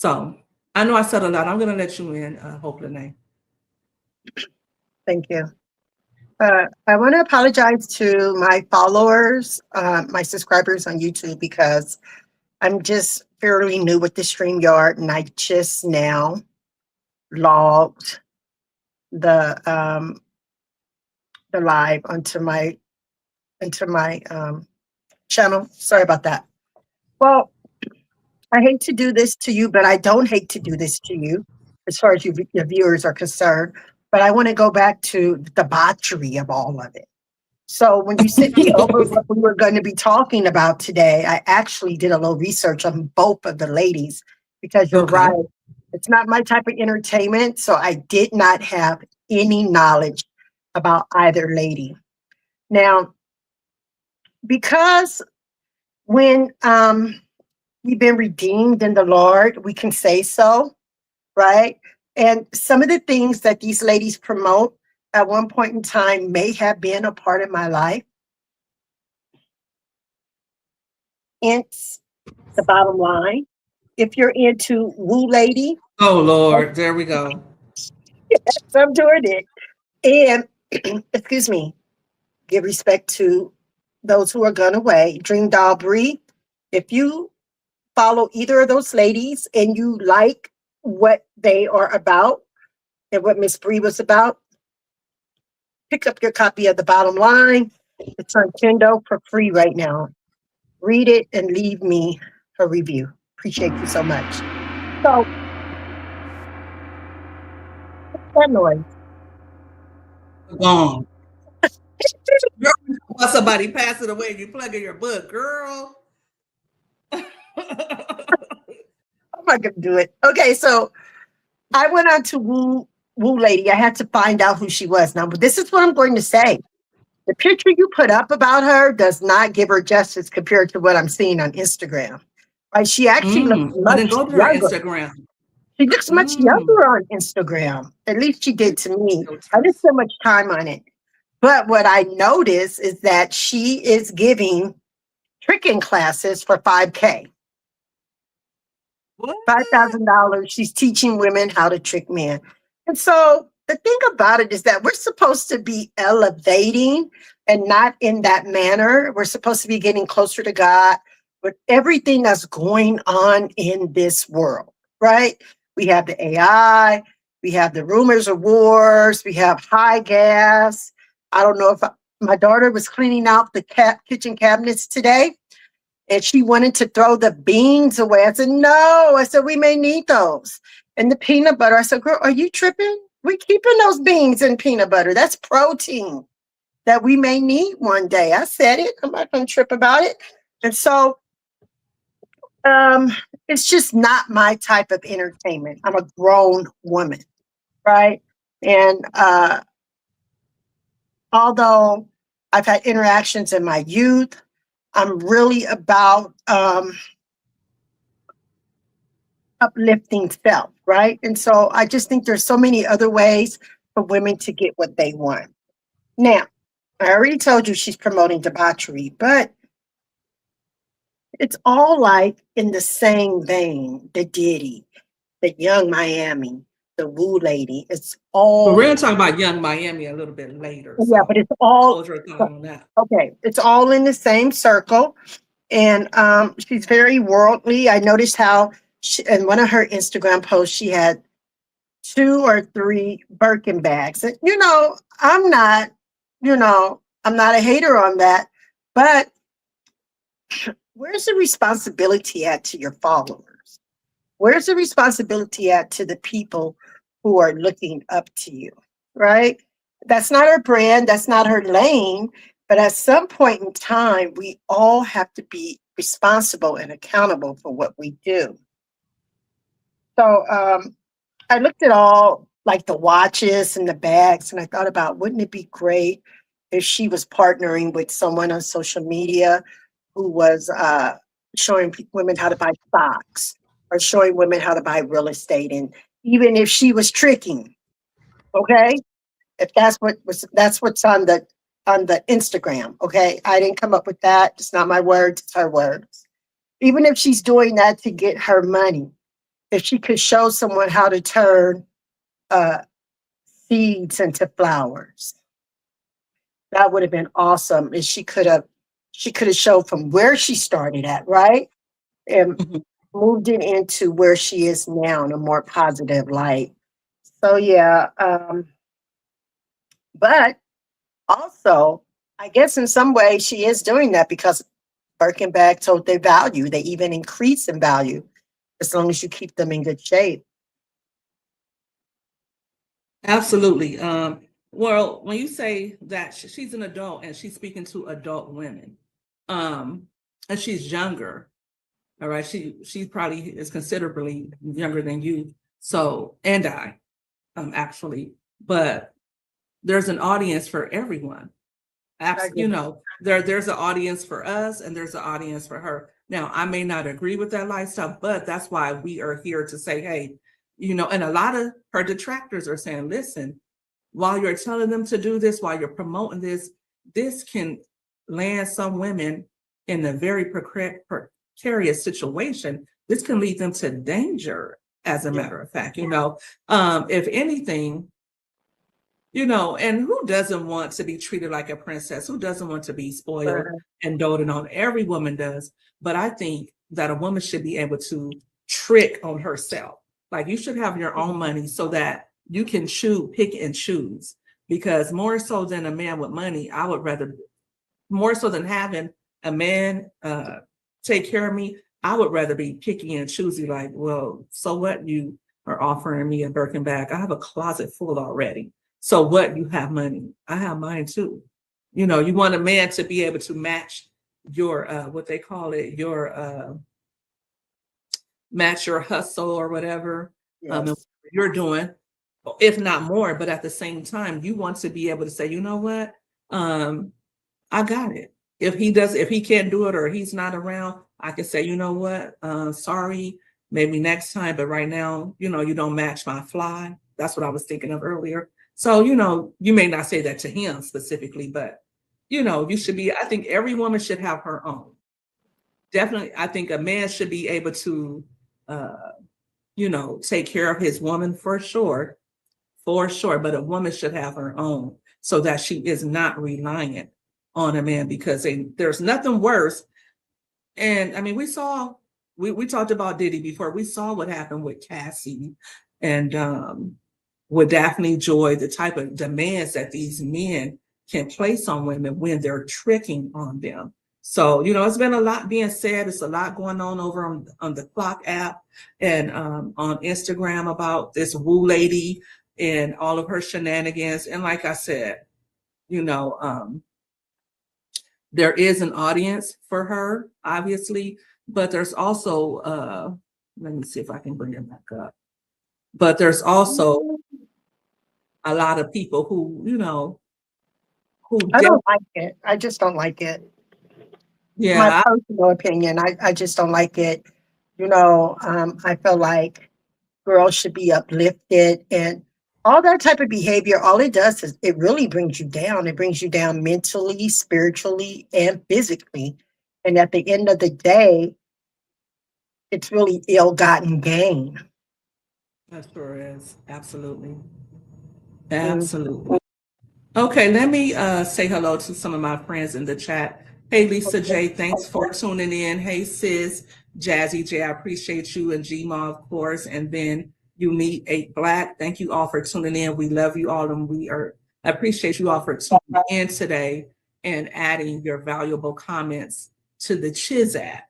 So I know I said a lot. I'm going to let you in, HopeLynette. Thank you. I want to apologize to my followers, my subscribers on YouTube, because I'm just fairly new with the StreamYard, and I just now logged the live onto my channel. Sorry about that. Well, I hate to do this to you, but I don't hate to do this to you as far as your viewers are concerned. But I want to go back to the debauchery of all of it. So when you sent me over what we were going to be talking about today, I actually did a little research on both of the ladies because you're Okay. right. It's not my type of entertainment. So I did not have any knowledge about either lady. Now, because when we've been redeemed in the Lord, we can say so, right? And some of the things that these ladies promote at one point in time may have been a part of my life. Hence the bottom line. If you're into woo lady, Oh, Lord. There we go. I'm doing it. And excuse me, give respect to those who are gone away. Dream Doll Bree, if you follow either of those ladies and you like what they are about and what Miss Bree was about, pick up your copy of The Bottom Line. It's on Kindle for free right now. Read it and leave me a review. Appreciate you so much. So, that noise. Gone. Girl, while somebody passing away, you plugging your book, girl. I'm not gonna do it. Okay, so I went on to Woo Lady. I had to find out who she was. Now, but this is what I'm going to say. The picture you put up about her does not give her justice compared to what I'm seeing on Instagram. Right? She actually looks I didn't much go to her younger. Instagram. She looks much Mm. younger on Instagram. At least she did to me. I didn't Filters. spend much time on it. But what I notice is that she is giving tricking classes for 5K. What? $5,000. She's teaching women how to trick men. And so the thing about it is that we're supposed to be elevating and not in that manner. We're supposed to be getting closer to God with everything that's going on in this world, right? We have the AI, we have the rumors of wars, we have high gas. I don't know if my daughter was cleaning out the kitchen cabinets today and she wanted to throw the beans away. I said, no. I said, we may need those. And the peanut butter. I said, girl, are you tripping? We're keeping those beans and peanut butter. That's protein that we may need one day. I said it. I'm not going to trip about it. And so it's just not my type of entertainment. I'm a grown woman, right? And although I've had interactions in my youth, I'm really about uplifting self, right? And so I just think there's so many other ways for women to get what they want. Now, I already told you she's promoting debauchery, but it's all like in the same vein. The Diddy, the Young Miami, the Woo Lady. It's But we're all, going to talk about Young Miami a little bit later. yeah, but So it's all, hold your thought on that. okay, it's all in the same circle. And she's very worldly. I noticed how in one of her Instagram posts, she had 2 or 3 Birkin bags. And, I'm not, I'm not a hater on that. But where's the responsibility at to your followers? Where's the responsibility at to the people who are looking up to you, right? That's not her brand. That's not her lane. But at some point in time, we all have to be responsible and accountable for what we do. So I looked at all like the watches and the bags, and I thought about, wouldn't it be great if she was partnering with someone on social media who was showing women how to buy stocks or showing women how to buy real estate, and even if she was tricking, okay, if that's what's on the Instagram, okay, I didn't come up with that. It's not my words; it's her words. Even if she's doing that to get her money, if she could show someone how to turn uh, seeds into flowers, that would have been awesome. And she could have showed from where she started at, right? And Mhm. moved it into where she is now in a more positive light. So yeah, but also, I guess in some way she is doing that because Birkin bags hold their value. They even increase in value as long as you keep them in good shape. Absolutely. Well, when you say that she's an adult and she's speaking to adult women, um, and she's younger, all right, she probably is considerably younger than you. So, and I, actually, but there's an audience for everyone. I You get know, there's an audience for us and there's an audience for her. Now, I may not agree with that lifestyle, but that's why we are here to say, hey, you know, and a lot of her detractors are saying, listen, while you're telling them to do this, while you're promoting this, this can land some women in a very precarious situation. This can lead them to danger, as a yeah. matter of fact, you know. If anything, you know, and who doesn't want to be treated like a princess? Who doesn't want to be spoiled Uh, and doted on? Every woman does. But I think that a woman should be able to trick on herself. Like you should have your own money so that you can pick and choose. Because more so than a man with money, I would rather, more so than having a man take care of me, I would rather be picky and choosy. Like, well, so what, you are offering me a Birkin bag? I have a closet full already. So what, you have money? I have mine too. You know, you want a man to be able to match your what they call it, your match your hustle or whatever, and what yes. you're doing, if not more. But at the same time, you want to be able to say, you know what, um, I got it. If he can't do it or he's not around, I can say, you know what, sorry, maybe next time, but right now, you know, you don't match my fly. That's what I was thinking of earlier. So, you know, you may not say that to him specifically, but you know, you should be, I think every woman should have her own. Definitely, I think a man should be able to uh, you know, take care of his woman for sure. But a woman should have her own so that she is not reliant on a man because there's nothing worse. And I mean, we talked about Diddy before. We saw what happened with Cassie and with Daphne Joy, the type of demands that these men can place on women when they're tricking on them. So, you know, it's been a lot being said. It's a lot going on over on the Clock app and on Instagram about this Woo lady and all of her shenanigans. And like I said, you know, there is an audience for her, obviously, but there's also, let me see if I can bring it back up. But there's also a lot of people who, you know, who, I don't like it. I just don't like it. My yeah, personal opinion. I just don't like it. I feel like girls should be uplifted and all that type of behavior. All it does is it really brings you down. It brings you down mentally, spiritually, and physically. And at the end of the day, it's really ill-gotten gain. that sure is. Absolutely. Mm. Absolutely. Okay, let me say hello to some of my friends in the chat. Hey, Lisa J, thanks for tuning in. Hey, sis, Jazzy J, I appreciate you, and Gma, of course, and then Unique 8 Black. Thank you all for tuning in. We love you all, and I appreciate you all for tuning in today and adding your valuable comments to the Chizat.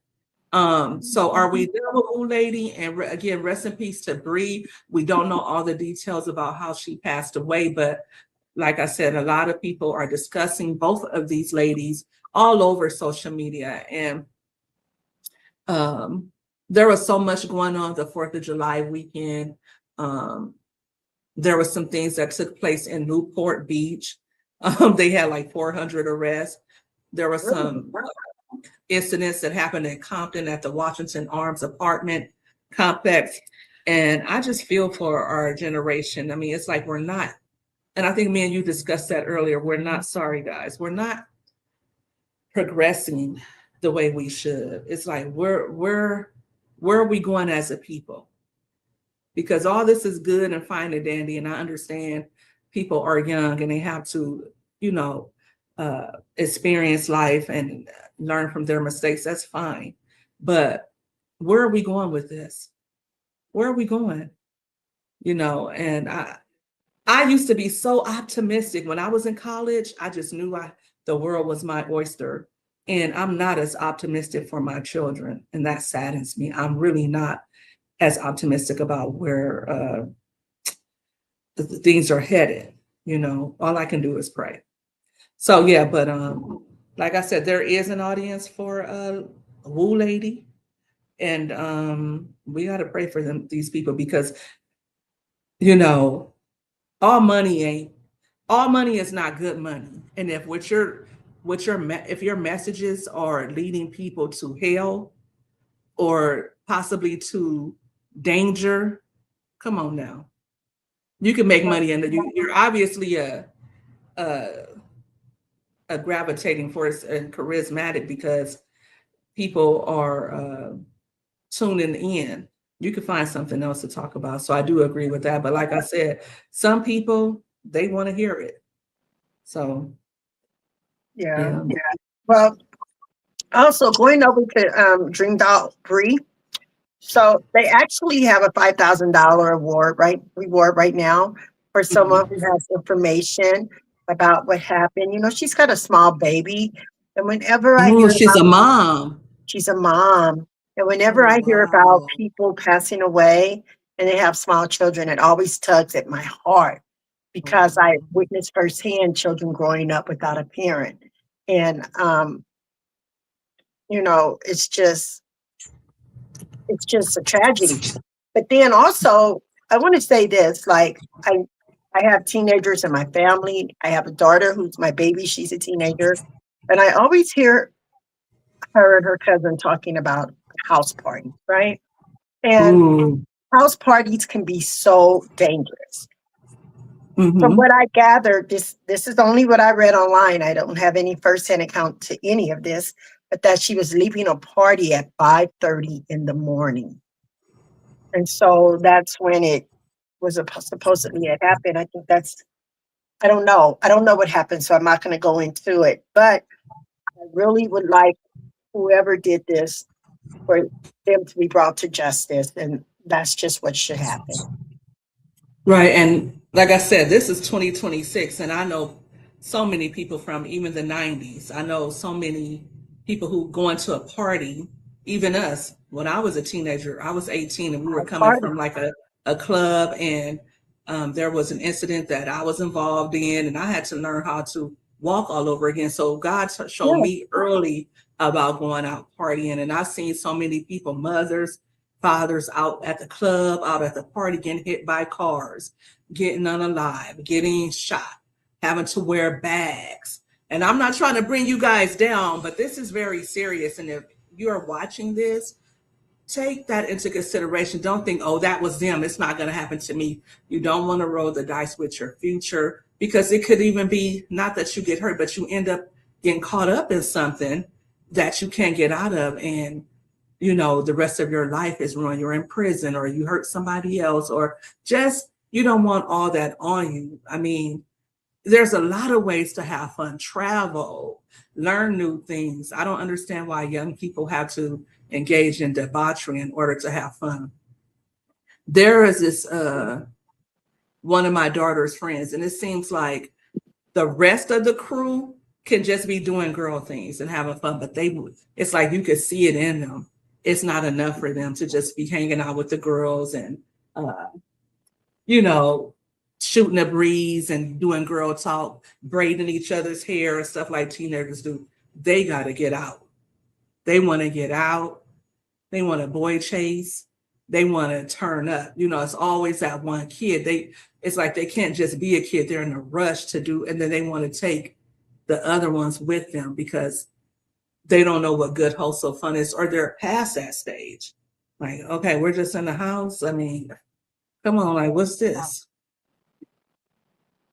So are we done with Old Lady? And again, rest in peace to Bree. We don't know all the details about how she passed away, but like I said, a lot of people are discussing both of these ladies all over social media. And um, there was so much going on the 4th of July weekend. Um, there were some things that took place in Newport Beach. They had like 400 arrests. There were Really? some incidents that happened in Compton at the Washington Arms apartment complex. And I just feel for our generation. I mean, it's like we're not, and I think me and you discussed that earlier. We're not, sorry guys, we're not progressing the way we should. It's like where are we going as a people? because all this is good and fine and dandy. And I understand people are young and they have to, you know, experience life and learn from their mistakes. That's fine. But where are we going with this? Where are we going? You know, and I used to be so optimistic when I was in college. I just knew the world was my oyster. And I'm not as optimistic for my children. And that saddens me. I'm really not as optimistic about where the things are headed. You know, all I can do is pray. So yeah, but like I said, there is an audience for Woo Lady. And we got to pray for these people, because, you know, all money is not good money. And if if your messages are leading people to hell or possibly to danger, come on now. You can make money, and you're obviously a gravitating force and charismatic, because people are tuning in. You can find something else to talk about. So I do agree with that. But like I said, some people, they want to hear it. So Yeah. Well, also going over to Dream Doll Bree. So they actually have a $5,000 reward right now for someone who has information about what happened. You know, she's got a small baby, and whenever I hear she's a mom. she's a mom, and whenever I hear about people passing away and they have small children, it always tugs at my heart, because I witnessed firsthand children growing up without a parent, and you know, it's just a tragedy. But then also, I want to say this, like, I have teenagers in my family. I have a daughter who's my baby. She's a teenager. And I always hear her and her cousin talking about house parties, right? And house parties can be so dangerous. From what I gathered, this is only what I read online. I don't have any firsthand account to any of this, but that she was leaving a party at 5:30 in the morning. And so that's when it was supposedly it happened. I think I don't know. I don't know what happened, so I'm not going to go into it. But I really would like whoever did this for them to be brought to justice. And that's just what should happen. Right. And like I said, this is 2026. And I know so many people from even the 90s. I know so many people who go into a party, even us. When I was a teenager, I was 18 and we were coming from like a club, and there was an incident that I was involved in, and I had to learn how to walk all over again. So God showed me early about going out partying, and I've seen so many people, mothers, fathers, out at the club, out at the party, getting hit by cars, getting unalive, getting shot, having to wear bags. And I'm not trying to bring you guys down, but this is very serious. And if you are watching this, take that into consideration. Don't think, oh, that was them, it's not going to happen to me. You don't want to roll the dice with your future, because it could even be not that you get hurt, but you end up getting caught up in something that you can't get out of. And, you know, the rest of your life is ruined. You're in prison, or you hurt somebody else, or just, you don't want all that on you. I mean, there's a lot of ways to have fun, travel, learn new things. I don't understand why young people have to engage in debauchery in order to have fun. There is this one of my daughter's friends, and it seems like the rest of the crew can just be doing girl things and having fun, but it's like you could see it in them. It's not enough for them to just be hanging out with the girls and you know, shooting a breeze and doing girl talk, braiding each other's hair and stuff like teenagers do. They got to get out. They want to get out. They want a boy chase. They want to turn up. You know, it's always that one kid. It's like they can't just be a kid. They're in a rush to do, and then they want to take the other ones with them because they don't know what good, wholesome fun is, or they're past that stage. Like, okay, we're just in the house. I mean, come on, like, what's this?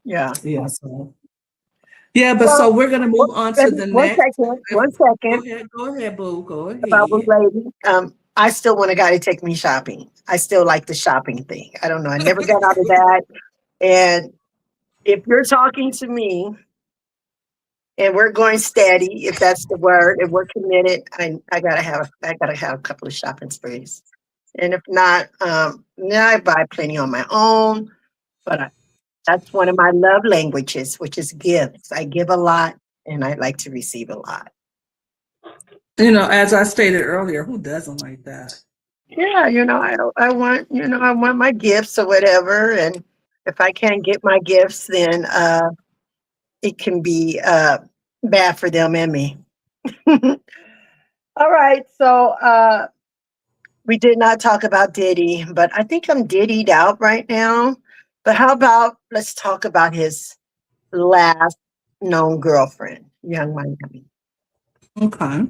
Yeah. Yeah. So, yeah, but so we're gonna move on to the next. One second. Go ahead, boo. Go ahead. About Woo Lady. I still want a guy to take me shopping. I still like the shopping thing. I don't know. I never got out of that. And if you're talking to me and we're going steady, if that's the word, if we're committed, I gotta have a couple of shopping sprees. And if not, now I buy plenty on my own. But that's one of my love languages, which is gifts. I give a lot, and I like to receive a lot. As I stated earlier, who doesn't like that? Yeah, I want my gifts or whatever, and if I can't get my gifts, then it can be bad for them and me. All right, so we did not talk about Diddy, but I think I'm Diddy'd out right now. But how about let's talk about his last known girlfriend, Young Miami. Okay.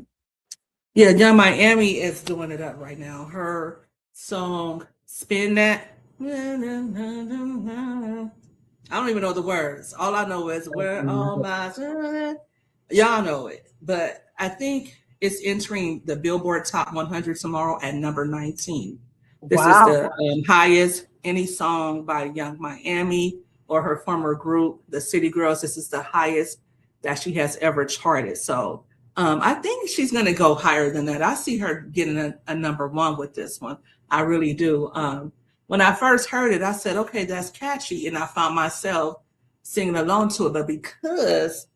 Yeah, Young Miami is doing it up right now. Her song "Spin That." I don't even know the words. All I know is "Where all my." Y'all know it, but I think it's entering the Billboard Top 100 tomorrow at number 19. This is Wow. the highest any song by Young Miami or her former group, the City Girls. This is the highest that she has ever charted. So I think she's going to go higher than that. I see her getting a number one with this one. I really do. When I first heard it, I said, okay, that's catchy. And I found myself singing along to it. But because,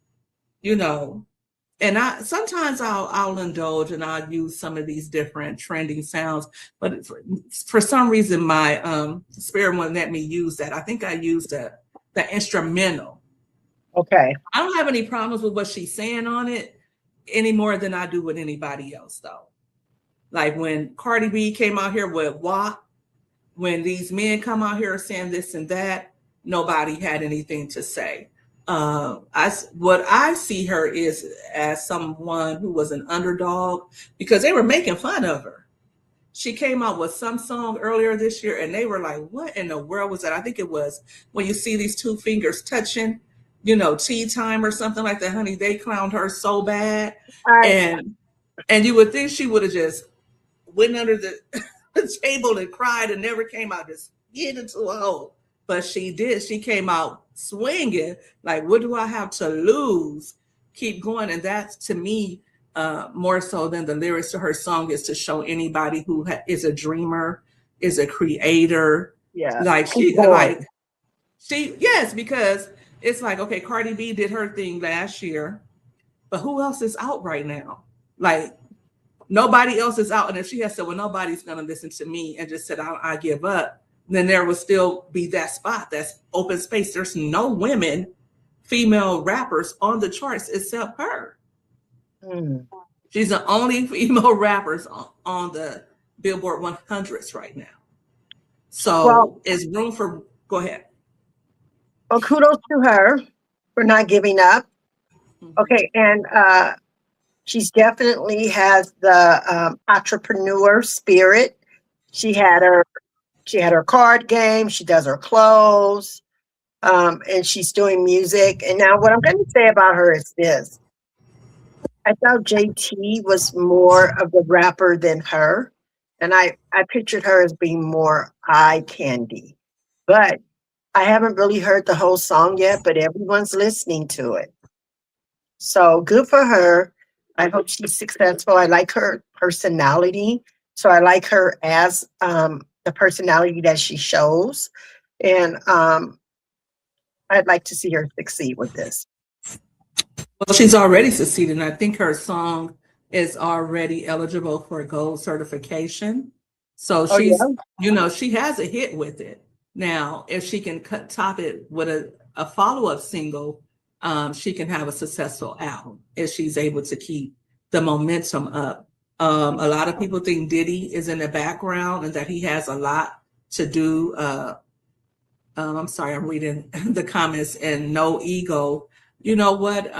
and I'll indulge and I'll use some of these different trending sounds, but for some reason my spirit wouldn't let me use that. I think I used the instrumental. Okay. I don't have any problems with what she's saying on it any more than I do with anybody else, though. Like when Cardi B came out here with WAP, when these men come out here saying this and that, nobody had anything to say. What I see her is as someone who was an underdog because they were making fun of her. She came out with some song earlier this year and they were like, what in the world was that? I think it was when you see these two fingers touching, tea time or something like that, honey. They clowned her so bad. And you would think she would have just went under the table and cried and never came out, just get into a hole. But she did. She came out swinging. Like, what do I have to lose? Keep going. And that's, to me, more so than the lyrics to her song, is to show anybody who is a dreamer, is a creator. Yeah. Yes, because it's like, okay, Cardi B did her thing last year, but who else is out right now? Like, nobody else is out. And if she has said, well, nobody's going to listen to me and just said, I give up, then there will still be that spot, that's open space. There's no women, female rappers on the charts except her. She's the only female rappers on the Billboard 100s right now. So it's room for, go ahead. Well, kudos to her for not giving up. Okay. And she's definitely has the entrepreneur spirit. She had her card game. She does her clothes, and she's doing music. And now what I'm going to say about her is this. I thought JT was more of the rapper than her. And I pictured her as being more eye candy. But I haven't really heard the whole song yet, but everyone's listening to it. So good for her. I hope she's successful. I like her personality. So I like her as the personality that she shows. And I'd like to see her succeed with this. Well, she's already succeeded. And I think her song is already eligible for gold certification. So she's, she has a hit with it. Now, if she can top it with a follow-up single, she can have a successful album if she's able to keep the momentum up. A lot of people think Diddy is in the background and that he has a lot to do. I'm sorry, I'm reading the comments, and no ego. You know what?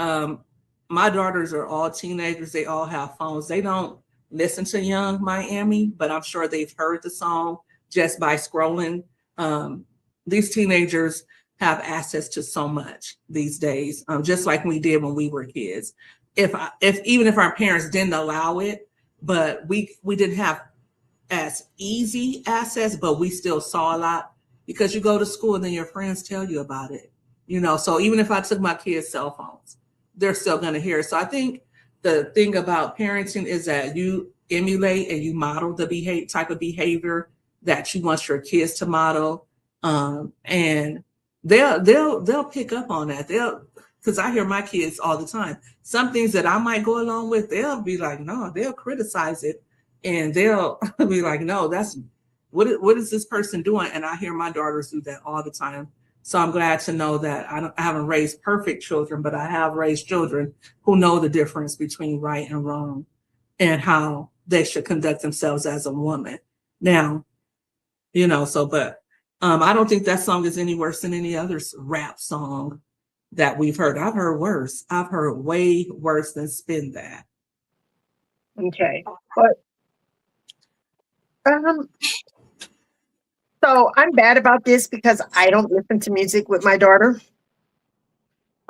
My daughters are all teenagers. They all have phones. They don't listen to Young Miami, but I'm sure they've heard the song just by scrolling. These teenagers have access to so much these days, just like we did when we were kids. Even if our parents didn't allow it, but we didn't have as easy access, but we still saw a lot because you go to school and then your friends tell you about it. So even if I took my kids' cell phones, they're still going to hear it. So I think the thing about parenting is that you emulate and you model the type of behavior that you want your kids to model, and they'll pick up on that. Because I hear my kids all the time. Some things that I might go along with, they'll be like, no, they'll criticize it, and they'll be like, no, that's what is this person doing? And I hear my daughters do that all the time. So I'm glad to know that I haven't raised perfect children, but I have raised children who know the difference between right and wrong and how they should conduct themselves as a woman. Now, but I don't think that song is any worse than any other rap song that we've heard. I've heard worse. I've heard way worse than Spin That. Okay. But so I'm bad about this because I don't listen to music with my daughter.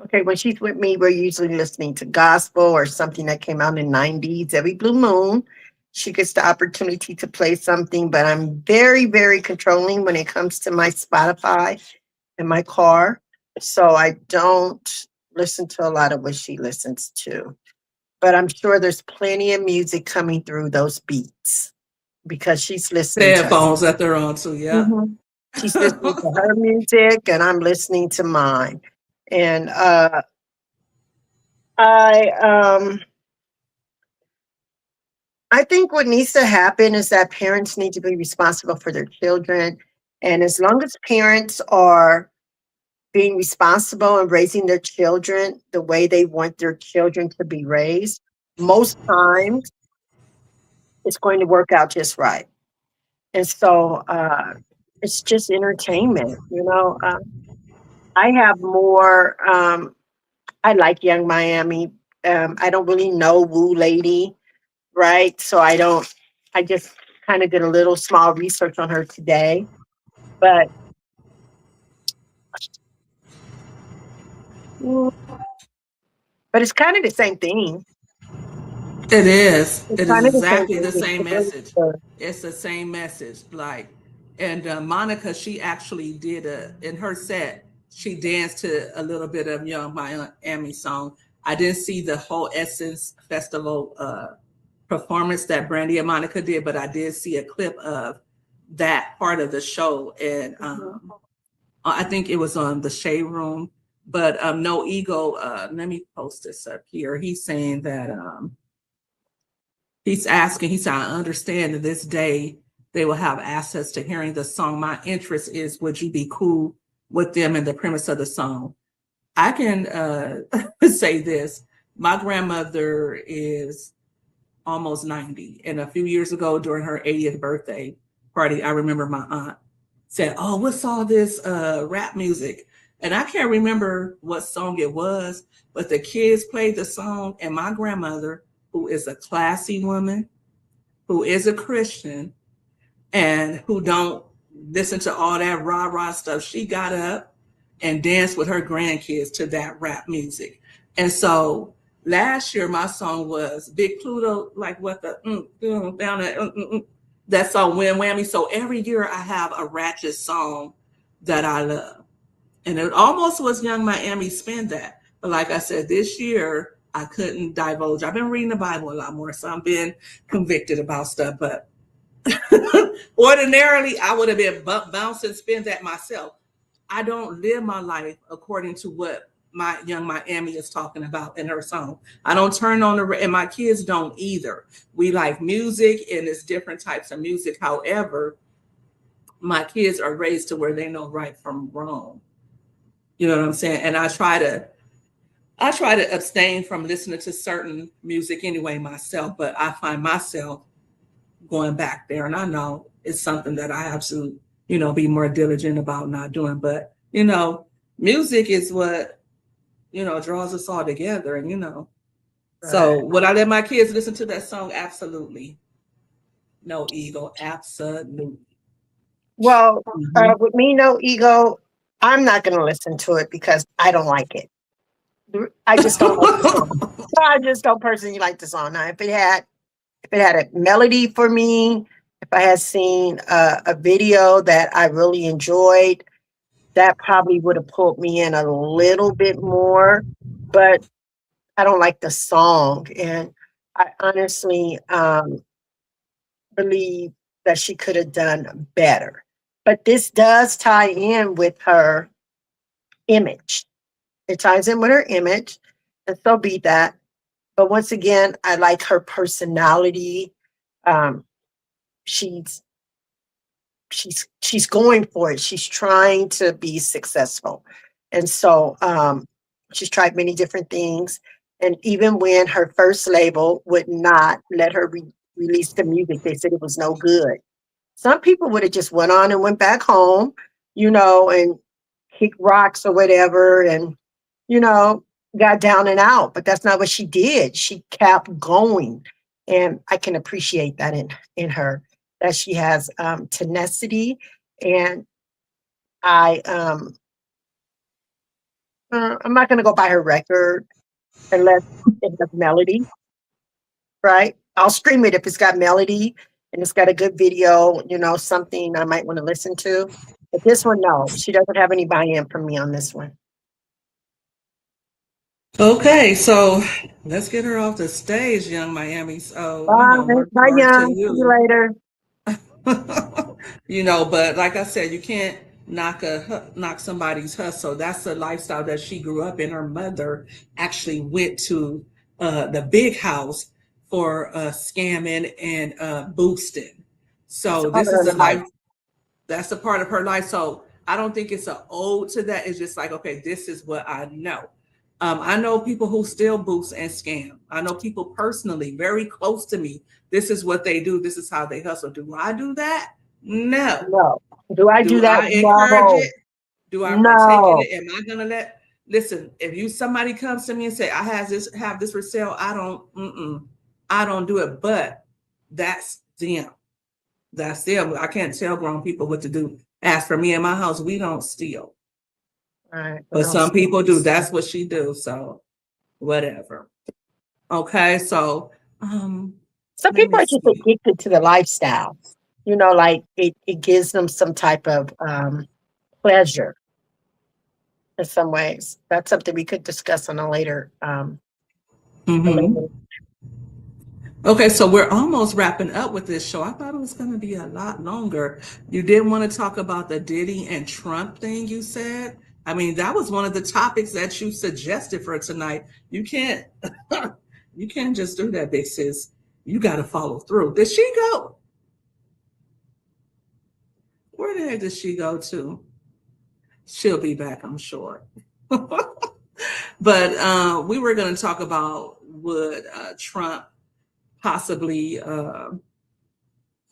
Okay, when she's with me, we're usually listening to gospel or something that came out in the 90s. Every blue moon, she gets the opportunity to play something, but I'm very, very controlling when it comes to my Spotify in my car. So I don't listen to a lot of what she listens to. But I'm sure there's plenty of music coming through those beats because she's listening to Headphones that they're on too, yeah. Mhm. She's listening to her music and I'm listening to mine. And I think what needs to happen is that parents need to be responsible for their children. And as long as parents are being responsible and raising their children the way they want their children to be raised, most times it's going to work out just right. And so it's just entertainment, I have more, I like Young Miami. I don't really know Woo Lady, right? So I just kind of did a little small research on her today. But mm, but it's kind of the same thing. It is. It's It is kind of the same exactly thing. the same message. It's It's the same message. And Monica, she actually did in her set, she danced to a little bit of Young Miami song. I didn't see the whole Essence Festival performance that Brandy and Monica did, but I did see a clip of that part of the show. And I think it was on the Shade Room. But No Ego, let me post this up here. He's saying that he said, I understand that this day they will have access to hearing the song. My interest is, would you be cool with them and the premise of the song? I can say this. My grandmother is almost 90. And a few years ago during her 80th birthday party, I remember my aunt said, oh, what's all this rap music? And I can't remember what song it was, but the kids played the song, and my grandmother, who is a classy woman, who is a Christian, and who don't listen to all that rah-rah stuff, she got up and danced with her grandkids to that rap music. And so last year, my song was Big Pluto, like what the down there, that song Wham Whammy. So every year I have a ratchet song that I love. And it almost was Young Miami Spin That. But like I said, this year I couldn't divulge. I've been reading the Bible a lot more, so I'm being convicted about stuff. But ordinarily, I would have been bouncing Spin That myself. I don't live my life according to what my Young Miami is talking about in her song. I don't turn on and my kids don't either. We like music and it's different types of music. However, my kids are raised to where they know right from wrong. You know what I'm saying? And I try to abstain from listening to certain music anyway myself, but I find myself going back there, and I know it's something that I have to, be more diligent about not doing. But music is what draws us all together, and Right. So would I let my kids listen to that song? Absolutely. No Ego, absolutely. Well, with me, No Ego, I'm not going to listen to it because I don't like it. I just don't like the song. I just don't personally like the song. Now, if it had a melody for me, If I had seen a video that I really enjoyed, that probably would have pulled me in a little bit more. But I don't like the song, and I honestly believe that she could have done better. But this does tie in with her image. It ties in with her image, and so be that. But once again, I like her personality. Um, she's she's going for it. She's trying to be successful, and so she's tried many different things. And even when her first label would not let her release the music, they said it was no good. Some people would have just went on and went back home, and kicked rocks or whatever, and you know, got down and out. But that's not what she did. She kept going, and I can appreciate that in her, that she has tenacity. And I I'm not going to go by her record unless it has melody, right? I'll stream it if it's got melody and it's got a good video, something I might want to listen to. But this one, no, she doesn't have any buy-in from me on this one. Okay, so let's get her off the stage, Young Miami. So, Bye. more Bye, power to Young. See you you. later. But like I said, you can't knock somebody's hustle. That's the lifestyle that she grew up in. Her mother actually went to the big house for scamming and boosting. It's So all this is her the life. life, that's a part of her life. So I don't think it's an ode to that. It's just like, okay, this is what I know. I know people who still boost and scam. I know people personally, very close to me. This is what they do. This is how they hustle. Do I do that? No. No. Do I do Do that? I encourage No. it? Do I partake in No. it? Am I gonna listen, if somebody comes to me and say, I have this for sale, I don't do it. But that's them. That's them. I can't tell grown people what to do. As for me in my house, we don't steal. All right. But some people do. That's what she do. So whatever. Okay, so Some let people me are just see. addicted to the lifestyle. Like it gives them some type of pleasure in some ways. That's something we could discuss on a later. A later. Okay, so we're almost wrapping up with this show. I thought it was going to be a lot longer. You did want to talk about the Diddy and Trump thing, you said. I mean, that was one of the topics that you suggested for tonight. You can't, you can't just do that, big sis. You got to follow through. Did she go? Where the heck did she go to? She'll be back, I'm sure. But we were going to talk about would Trump possibly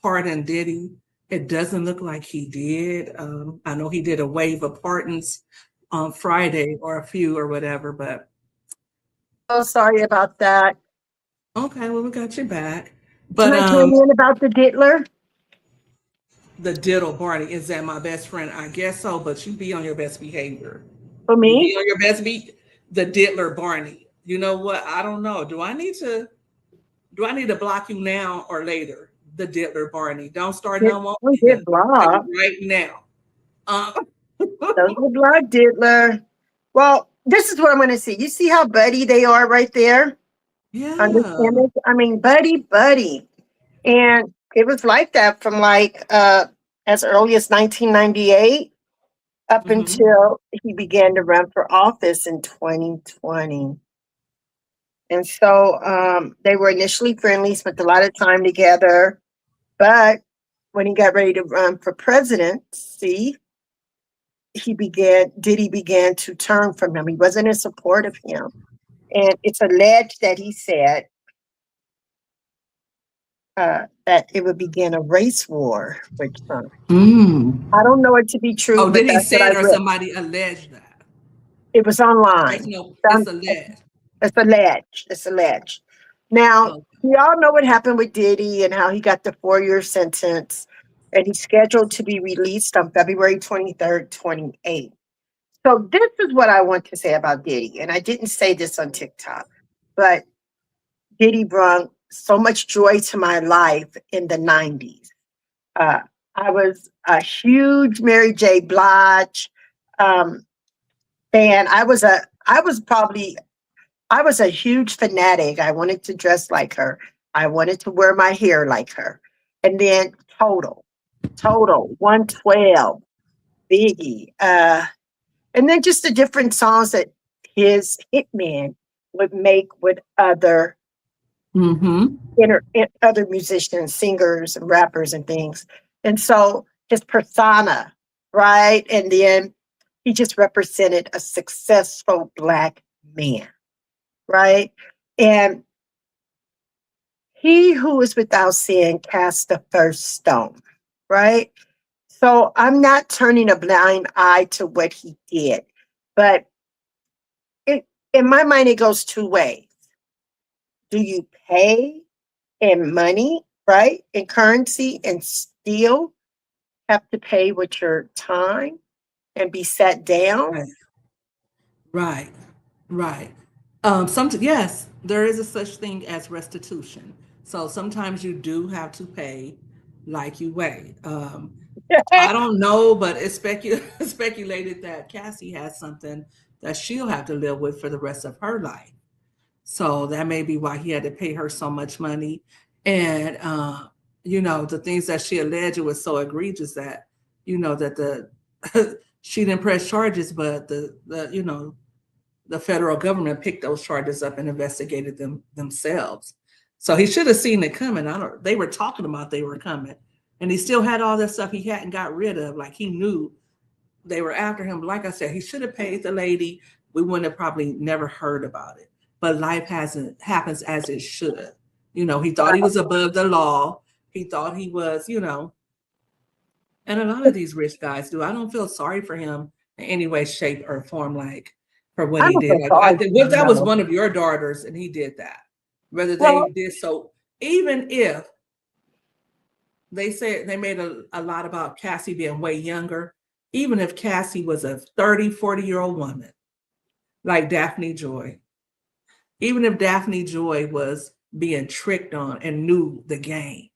pardon Diddy. It doesn't look like he did. I know he did a wave of pardons on Friday or a few or whatever, but Oh, sorry about that. okay, well, we got you back. Can But I chime in about the Diddler? the diddle Barney, is that my best friend? I guess so, but you be on your best behavior. For You be me? on your best the diddler Barney. You know what? I don't know. Do I need to block you now or later? The diddler Barney. Don't start no more. We did block. Right now. Those were blood Diddler. Well, this is what I'm going to see. You see how buddy they are right there on this Yeah. image? I mean, buddy. And it was like that from as early as 1998 up until he began to run for office in 2020. And so they were initially friendly, spent a lot of time together. But when he got ready to run for presidency, Diddy began to turn from him. He wasn't in support of him. And it's alleged that he said that it would begin a race war with Trump. I don't know it to be true, Oh, but did he that's what say I it or read. somebody alleged that? It was There's online. no, it's alleged. It's alleged. It's alleged. Now, Okay. we all know what happened with Diddy and how he got the 4-year sentence, and he's scheduled to be released on February 23rd, 28th. So this is what I want to say about Diddy, and I didn't say this on TikTok, but Diddy brought so much joy to my life in the 90s. Uh, I was a huge Mary J. Blige um, fan. I was a huge fanatic. I wanted to dress like her. I wanted to wear my hair like her. And then Total, 112, Biggie, and then just the different songs that his hitman would make with Mm-hmm. other musicians, singers, and rappers, and things. And so his persona, right? And then he just represented a successful Black man, right? And he who is without sin cast the first stone, right? So I'm not turning a blind eye to what he did, but in my mind, it goes two ways. Do you pay in money, right? In currency and still have to pay with your time and be sat down? Right. Right. Right. Yes, there is a such thing as restitution. So sometimes you do have to pay like you weigh. I don't know, but it's speculated that Cassie has something that she'll have to live with for the rest of her life. So that may be why he had to pay her so much money. And the things that she alleged was so egregious that, that the she didn't press charges, but the federal government picked those charges up and investigated them themselves. So he should have seen it coming. They were talking about they were coming. And he still had all that stuff he hadn't got rid of. Like he knew they were after him. Like I said, he should have paid the lady. We wouldn't have probably never heard about it. But life hasn't happens as it should. He thought he was above the law. He thought he was, and a lot of these rich guys do. I don't feel sorry for him in any way, shape, or form, like for what I he don't did. feel Like I sorry think for what if him, that was no. one of your daughters and he did that. Whether they Well, did so, even if they said they made a lot about Cassie being way younger, even if Cassie was a 30, 40-year-old woman, like Daphne Joy, even if Daphne Joy was being tricked on and knew the game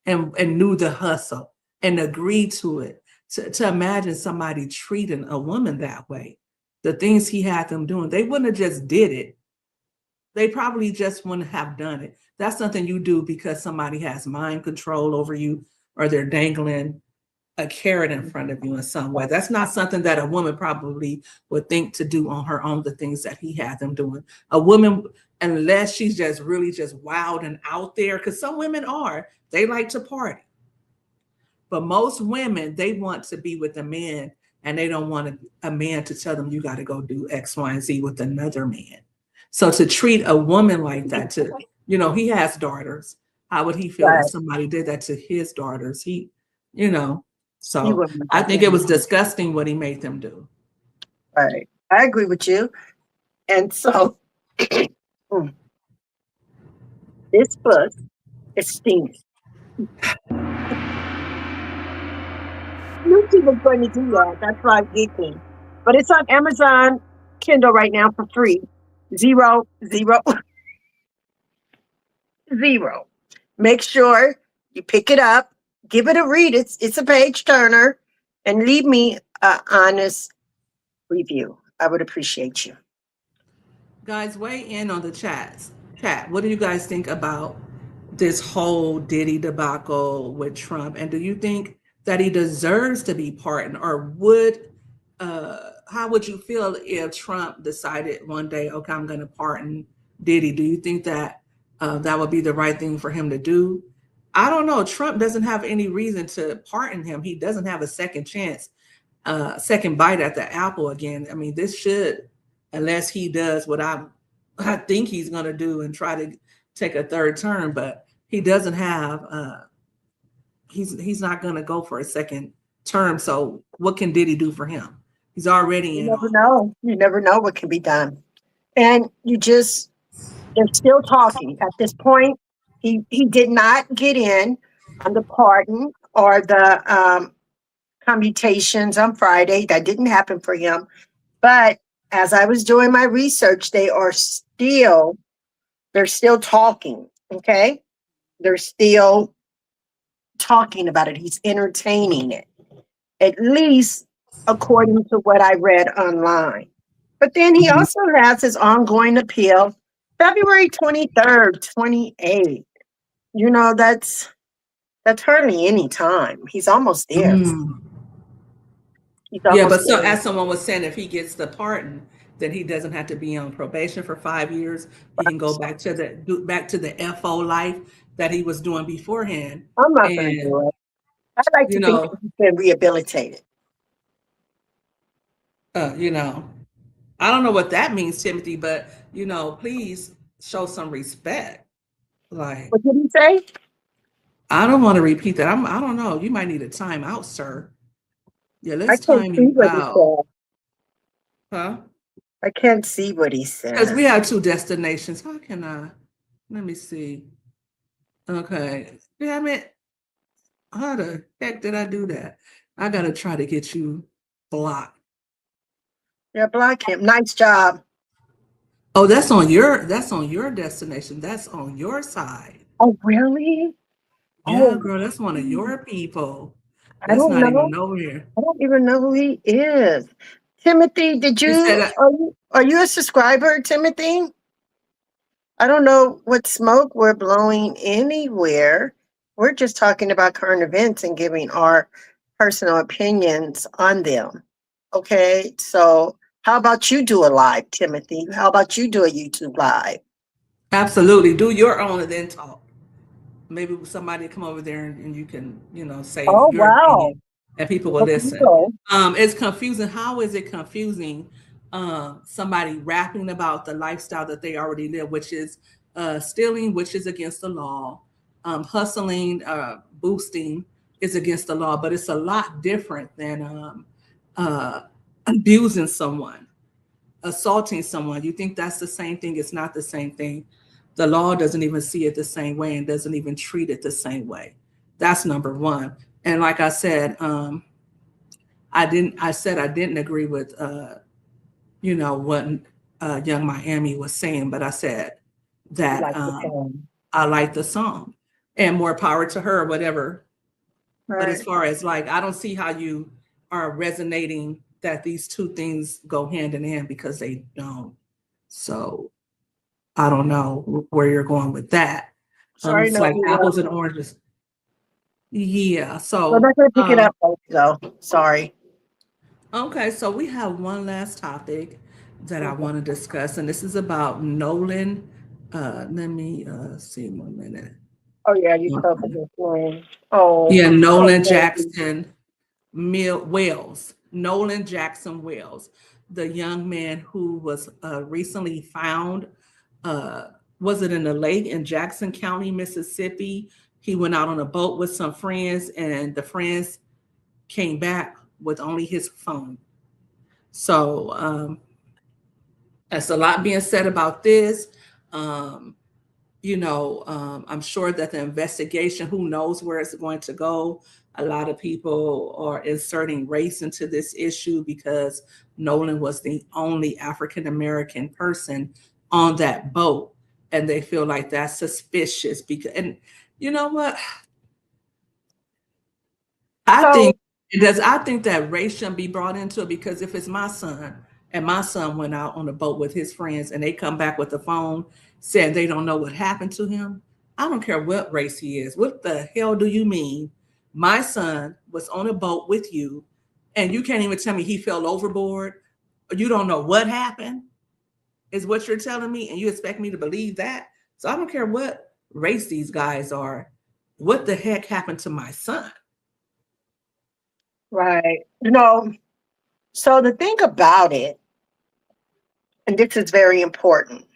and knew the hustle and agreed to it, to imagine somebody treating a woman that way, the things he had them doing, they wouldn't have just did it. They probably just wouldn't have done it. That's something you do because somebody has mind control over you or they're dangling a carrot in front of you in some way. That's not something that a woman probably would think to do on her own, the things that he had them doing. A woman, unless she's just really just wild and out there, because some women are, they like to party. But most women, they want to be with a man and they don't want a man to tell them you got to go do X, Y, and Z with another man. So to treat a woman like that, he has daughters. How would he feel if right. somebody did that to his daughters? You know, He so wouldn't I have think it done was disgusting what he made them do. it. Right. I agree with you. And so mm, this book is steamy. YouTube was going to do that. That's why I'm geeking. But it's on Amazon Kindle right now for free. Zero, zero, zero. Make sure you pick it up, give it a read. It's a page turner, and leave me an honest review. I would appreciate you. Guys, weigh in on the chat. What do you guys think about this whole Diddy debacle with Trump? And do you think that he deserves to be pardoned, or how would you feel if Trump decided one day, okay, I'm going to pardon Diddy? Do you think that that would be the right thing for him to do? I don't know. Trump doesn't have any reason to pardon him. He doesn't have a second chance, second bite at the apple again. I mean, this should, unless he does what I think he's going to do and try to take a third term, but he doesn't have. He's not going to go for a second term. So what can Diddy do for him? He's already You in never office. know. You never know what can be done. And they're still talking. At this point, he did not get in on the pardon or the commutations on Friday. That didn't happen for him. But as I was doing my research, they're still talking. Okay. They're still talking about it. He's entertaining it, at least according to what I read online. But then he Mhm. also has his ongoing appeal, February 23rd, 28th. You know, that's hardly any time. He's almost there. Mm. He's Yeah, but almost so there. as someone was saying, if he gets the pardon, then he doesn't have to be on probation for 5 years. He can go back to the FO life that he was doing beforehand. I'm not going to And do it. I'd like you to think that know, he's been rehabilitated. you know, I don't know what that means, Timothy, but please show some respect. Like, What did he say? I don't want to repeat that. I don't know. You might need a time out, sir. Yeah, I let's can't time see you what he out. said. Huh? I can't see what he Because said. we have two destinations. How can I? Let me see. Okay. Damn it. How the heck did I do that? I gotta try to get you blocked. Yeah, block him. Nice job. Oh, that's on your destination. That's on your side. Oh, really? Yeah, Oh, girl, that's one of your people. I That's don't not know. even over here. I don't even know who he is. Timothy, You said that. are you a subscriber, Timothy? I don't know what smoke we're blowing anywhere. We're just talking about current events and giving our personal opinions on them. Okay, so how about you do a live, Timothy? How about you do a YouTube live? Absolutely. Do your own and then talk. Maybe somebody come over there and you can, say Oh, your wow. opinion and people will Okay, listen. so, It's confusing. How is it confusing? Somebody rapping about the lifestyle that they already live, which is stealing, which is against the law, hustling, boosting is against the law, but it's a lot different than uh, abusing someone, assaulting someone. You think that's the same thing? It's not the same thing. The law doesn't even see it the same way and doesn't even treat it the same way. That's number one. And like I said, I didn't agree with what Young Miami was saying, but I said you that like the song. I like the song and more power to her, whatever. But as Right. far as like, I don't see how you are resonating that these two things go hand in hand because they don't. So I don't know where you're going with that. Sorry, It's no, like we apples won't. and oranges. Yeah. We're So not going to pick it up, though. Sorry. okay, so we have one last topic that I want to discuss, and this is about Nolan. Let me see 1 minute. Oh, yeah, you covered Okay. this one. Oh, Yeah, oh, Nolan baby. Jackson Nolan Jackson Wells, the young man who was recently found. Uh, was it in a lake in Jackson County, Mississippi? He went out on a boat with some friends, and the friends came back with only his phone. So that's a lot being said about this. Um, I'm sure that the investigation, who knows where it's going to go. A lot of people are inserting race into this issue because Nolan was the only African American person on that boat. And they feel like that's suspicious because, and you know what? I think So, it does. I think that race shouldn't be brought into it because if it's my son and my son went out on a boat with his friends and they come back with the phone saying they don't know what happened to him, I don't care what race he is. What the hell do you mean? My son was on a boat with you and you can't even tell me he fell overboard. You don't know what happened, is what you're telling me, and you expect me to believe that. So I don't care what race these guys are. What the heck happened to my son? right. So the thing about it, and this is very important,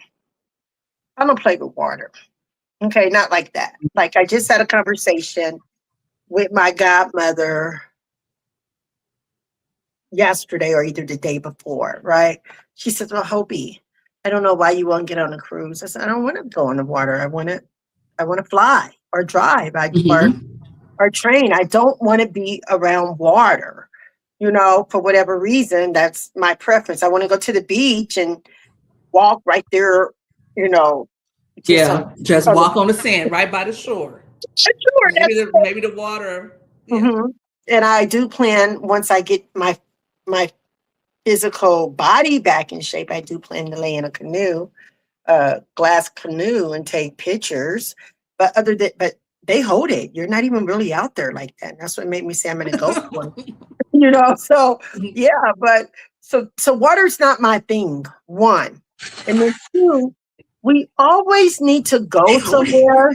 I don't play with water. Okay, not like that. Like I just had a conversation with my godmother yesterday or either the day before, right? She says, "Well, Hopi, I don't know why you won't get on a cruise." I said, "I don't want to go in the water. I want to fly or drive, Mhm. or train. I don't want to be around water. For whatever reason, that's my preference. I want to go to the beach and walk right there, you know, just Yeah, just on the walk on the sand right by the shore. Sure, that's Maybe the water. Yeah. and I do plan once I get my physical body back in shape, I do plan to lay in a canoe, glass canoe and take pictures. But but they hold it. You're not even really out there like that. That's what made me say I'm gonna go for it. So yeah, but so water's not my thing, one. And then two, we always need to They go hold it. somewhere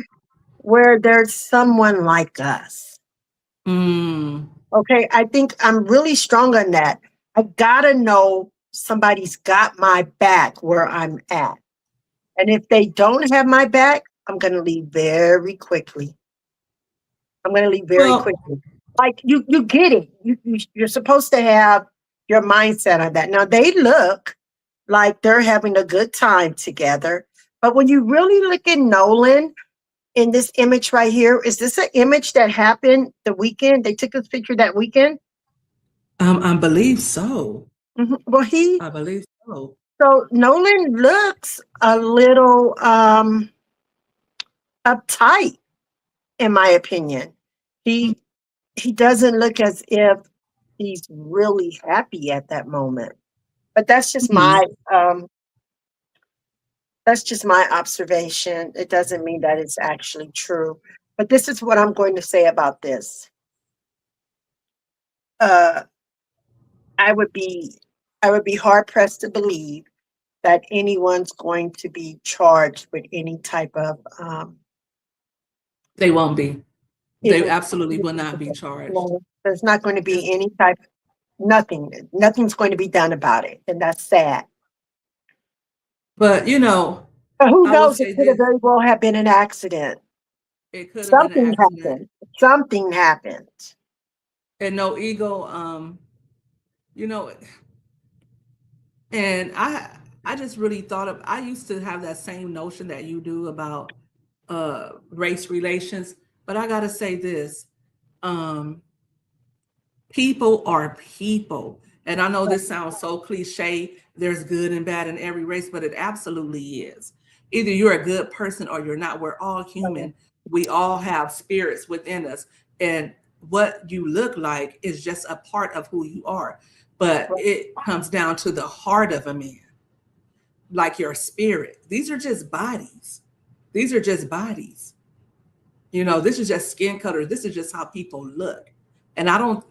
where there's someone like us. Mm. Okay, I think I'm really strong on that. I gotta know somebody's got my back where I'm at. And if they don't have my back, I'm gonna leave very quickly. I'm gonna leave very Well, quickly. Like you get it. You're supposed to have your mindset on that. Now they look like they're having a good time together. But when you really look at Nolan in this image right here, is this an image that happened the weekend? They took this picture that weekend? I believe so. Well, I believe so. so Nolan looks a little uptight, in my opinion. He he doesn't look as if he's really happy at that moment. But Mhm. that's just my observation. It doesn't mean that it's actually true. But this is what I'm going to say about this. Uh, I would be I would be hard pressed to believe that anyone's going to be charged with any type of They won't be. They illegal. absolutely will not be charged. No, there's not going to It's, be any type. Nothing. Nothing's going to be done about it, and that's sad. but But who I will knows? It say could have this: very well have been an accident. it could have been an Something accident, happened. Something happened. and no ego. You know, and I just really thought of. I used to have that same notion that you do about race relations, but I gotta say this: um, people are people. And I know this sounds so cliche. There's good and bad in every race, but it absolutely is. Either you're a good person or you're not. We're all human. We all have spirits within us. And what you look like is just a part of who you are. But it comes down to the heart of a man, like your spirit. These are just bodies. These are just bodies. This is just skin color. This is just how people look. And I don't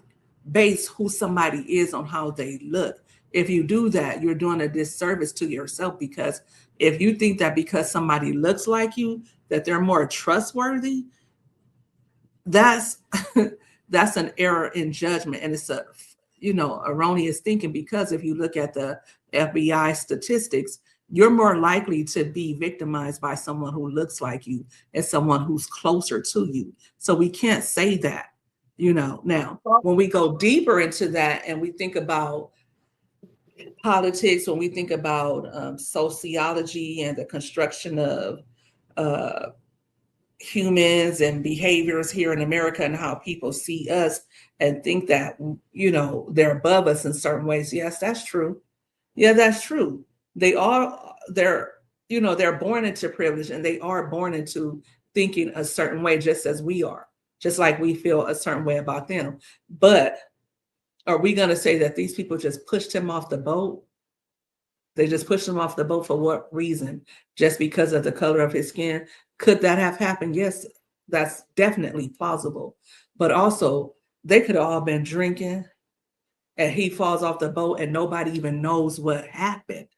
base who somebody is on how they look. If you do that, you're doing a disservice to yourself, because if you think that because somebody looks like you, that they're more trustworthy, that's that's an error in judgment, and it's a erroneous thinking, because if you look at the FBI statistics, you're more likely to be victimized by someone who looks like you and someone who's closer to you. So we can't say that. Now when we go deeper into that and we think about politics, when we think about sociology and the construction of uh, humans and behaviors here in America, and how people see us and think that they're above us in certain ways. Yes, that's true. Yeah, that's true. They're born into privilege, and they are born into thinking a certain way, just as we are, just like we feel a certain way about them. But are we going to say that these people just pushed him off the boat? They just pushed him off the boat for what reason? Just because of the color of his skin? Could that have happened? Yes, that's definitely plausible. But also, they could have all been drinking, and he falls off the boat and nobody even knows what happened.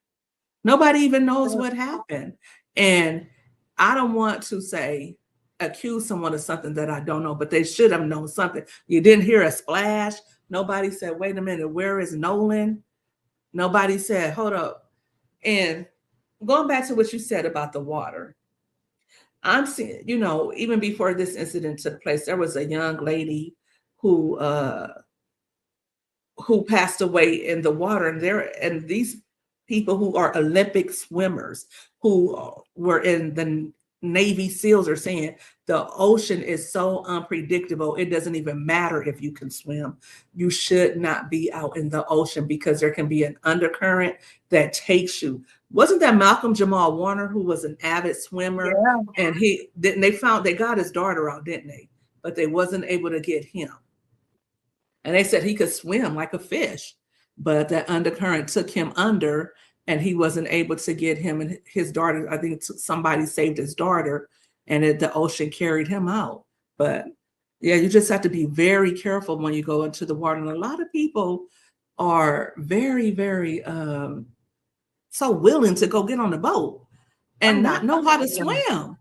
Nobody even knows what happened. And I don't want to say accuse someone of something that I don't know, but they should have known something. You didn't hear a splash. Nobody said, wait a minute, where is Nolan? Nobody said, hold up. And going back to what you said about the water, I'm seeing, even before this incident took place, there was a young lady who passed away in the water, and these people who are Olympic swimmers, who were in the Navy SEALs, are saying the ocean is so unpredictable. It doesn't even matter if you can swim. You should not be out in the ocean, because there can be an undercurrent that takes you. Wasn't that Malcolm Jamal Warner, who was an avid swimmer? Yeah. And he didn't they found they got his daughter out, didn't they? But they wasn't able to get him. And they said he could swim like a fish, but that undercurrent took him under, and he wasn't able to get him and his daughter. I think somebody saved his daughter, and the ocean carried him out. But yeah, you just have to be very careful when you go into the water. And a lot of people are very, very so willing to go get on the boat I'm and not. not know how to swim, Like,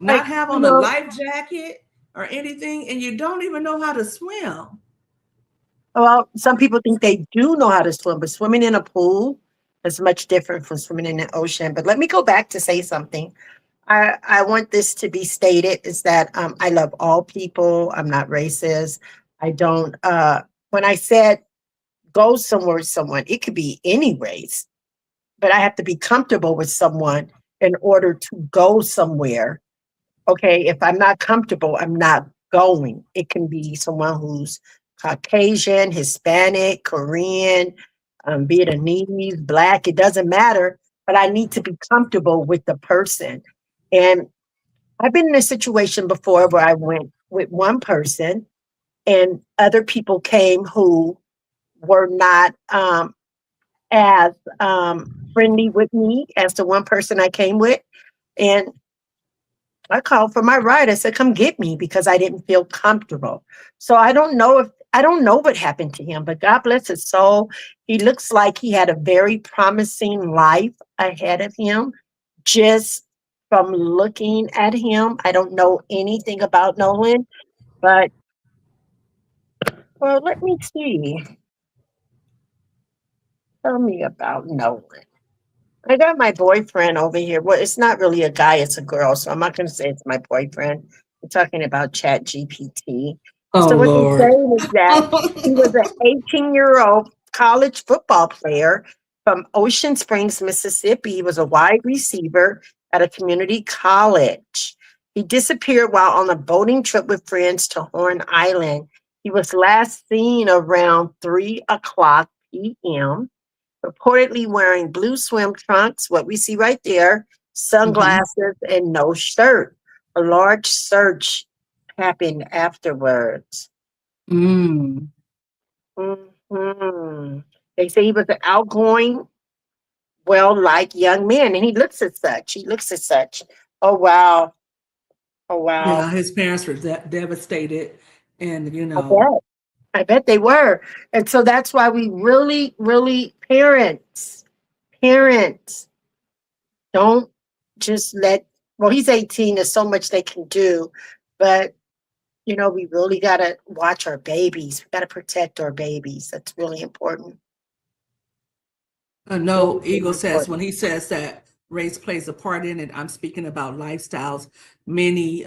not have you on a know, life jacket or anything, and you don't even know how to swim. well, some people think they do know how to swim, but swimming in a pool is much different from swimming in the ocean. But let me go back to say something. I want this to be stated is that I love all people. I'm not racist. I don't when I said go somewhere with someone, it could be any race, but I have to be comfortable with someone in order to go somewhere. Okay, if I'm not comfortable, I'm not going. It can be someone who's Caucasian, Hispanic, Korean, Vietnamese, Black, it doesn't matter, but I need to be comfortable with the person. And I've been in a situation before where I went with one person and other people came who were not as friendly with me as the one person I came with. And I called for my ride. I said, come get me because I didn't feel comfortable. So I don't know what happened to him, but God bless his soul. He looks like he had a very promising life ahead of him. Just from looking at him, I don't know anything about Nolan, but well, let me see. Tell me about Nolan. I got my boyfriend over here. Well, it's not really a guy, it's a girl. So I'm not going to say it's my boyfriend. We're talking about Chat GPT. Oh So what they're Lord. saying is that he was an 18-year-old college football player from Ocean Springs, Mississippi. He was a wide receiver at a community college. He disappeared while on a boating trip with friends to Horn Island. He was last seen around 3 o'clock p.m reportedly wearing blue swim trunks, what we see right there, Mhm. sunglasses, and no shirt. A large search happened afterwards. Mm. Mhm. They say he was an outgoing, well liked young man, and he looks as such. He looks as such. Oh, wow. Oh, Yeah, wow. his parents were devastated, and I bet. I bet they were. And so that's why we really, really, parents, don't just let, well, he's 18, there's so much they can do, but we really got to watch our babies. We got to protect our babies. That's really important. no, Really, really Eagle says important. when he says that race plays a part in it, I'm speaking about lifestyles. Many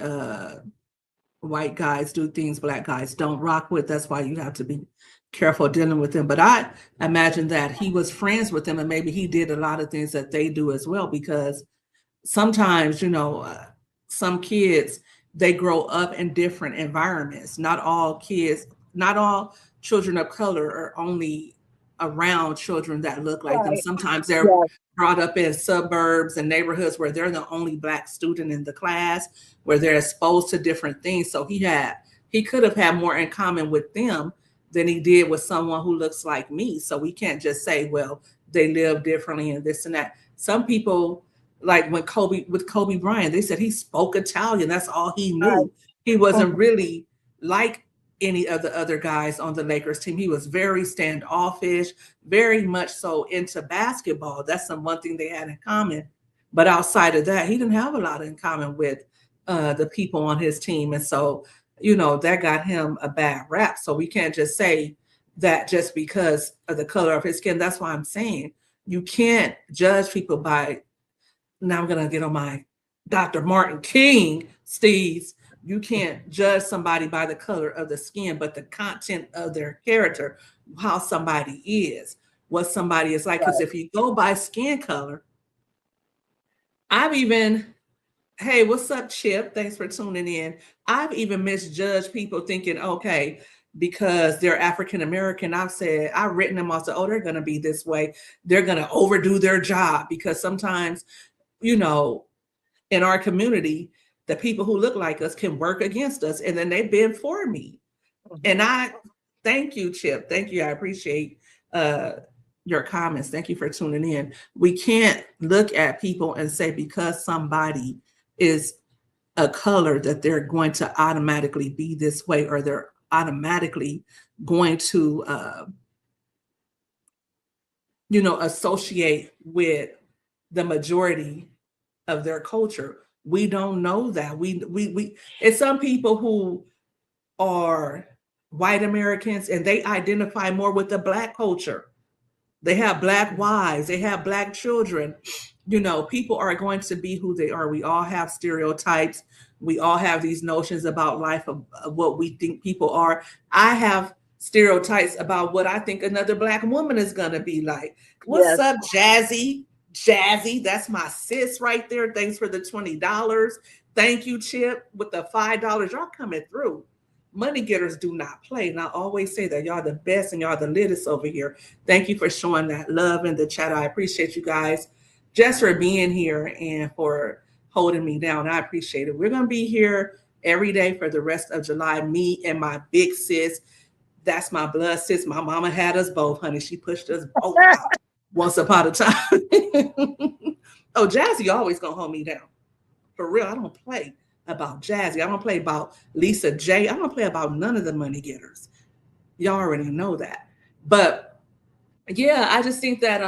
white guys do things black guys don't rock with. That's why you have to be careful dealing with them. But I imagine that he was friends with them, and maybe he did a lot of things that they do as well, because sometimes, some kids, they grow up in different environments. Not all kids, not all children of color are only around children that look like them. Right. Sometimes they're Yeah. brought up in suburbs and neighborhoods where they're the only black student in the class, where they're exposed to different things. So he could have had more in common with them than he did with someone who looks like me. So we can't just say, well, they live differently and this and that. Some people, like when Kobe Bryant, they said he spoke Italian. That's all he Right. knew. He wasn't Mhm. really like any of the other guys on the Lakers team. He was very standoffish, very much so into basketball. That's the one thing they had in common. But outside of that, he didn't have a lot in common with the people on his team. And so, that got him a bad rap. So we can't just say that just because of the color of his skin. That's why I'm saying you can't judge people by, now I'm going to get on my Dr. Martin King steeds. You can't judge somebody by the color of the skin, but the content of their character, how somebody is, what somebody is like. Because Right. if you go by skin color, I've even, hey, what's up, Chip? Thanks for tuning in. I've even misjudged people thinking, okay, because they're African American. I've written them off. Oh, they're going to be this way. They're going to overdo their job, because sometimes, you know, in our community, the people who look like us can work against us, and then they've been for me. And I thank you, Chip. Thank you. I appreciate your comments. Thank you for tuning in. We can't look at people and say because somebody is a color that they're going to automatically be this way, or they're automatically going to associate with the majority of their culture. We don't know that. We it's some people who are white Americans and they identify more with the Black culture. They have Black wives, they have Black children. People are going to be who they are. We all have stereotypes. We all have these notions about life, of what we think people are. I have stereotypes about what I think another Black woman is going to be like. What's up, Jazzy? Jazzy, that's my sis right there. Thanks for the $20. Thank you, Chip, with the $5. Y'all coming through. Money getters do not play. And I always say that y'all the best and y'all the littest over here. Thank you for showing that love in the chat. I appreciate you guys just for being here and for holding me down. I appreciate it. We're going to be here every day for the rest of July. Me and my big sis. That's my blood sis. My mama had us both, honey. She pushed us both out once upon a time. Oh, Jazzy always going to hold me down. For real, I don't play about Jazzy. I don't play about Lisa J. I don't play about none of the money getters. Y'all already know that. But yeah, I just think that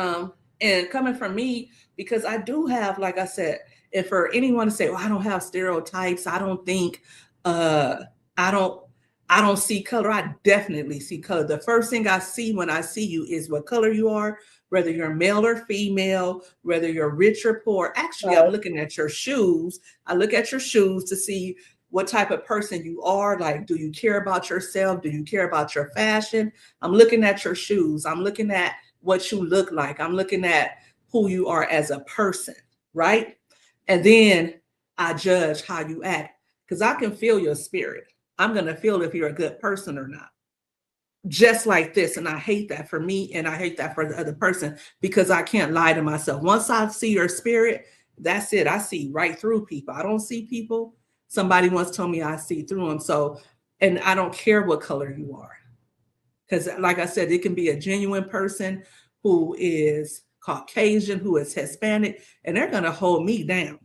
and coming from me, because I do have, like I said, if for anyone to say, well, I don't have stereotypes, I don't think I don't see color. I definitely see color. The first thing I see when I see you is what color you are, whether you're male or female, whether you're rich or poor. Actually, I'm looking at your shoes. I look at your shoes to see what type of person you are. Like, do you care about yourself? Do you care about your fashion? I'm looking at your shoes. I'm looking at what you look like. I'm looking at who you are as a person, right? And then I judge how you act, because I can feel your spirit. I'm going to feel if you're a good person or not. Just like this. And I hate that for me, and I hate that for the other person, because I can't lie to myself. Once I see your spirit, that's it. I see right through people. I don't see people. Somebody once told me I see through them. So, and I don't care what color you are. Because like I said, it can be a genuine person who is Caucasian, who is Hispanic, and they're going to hold me down.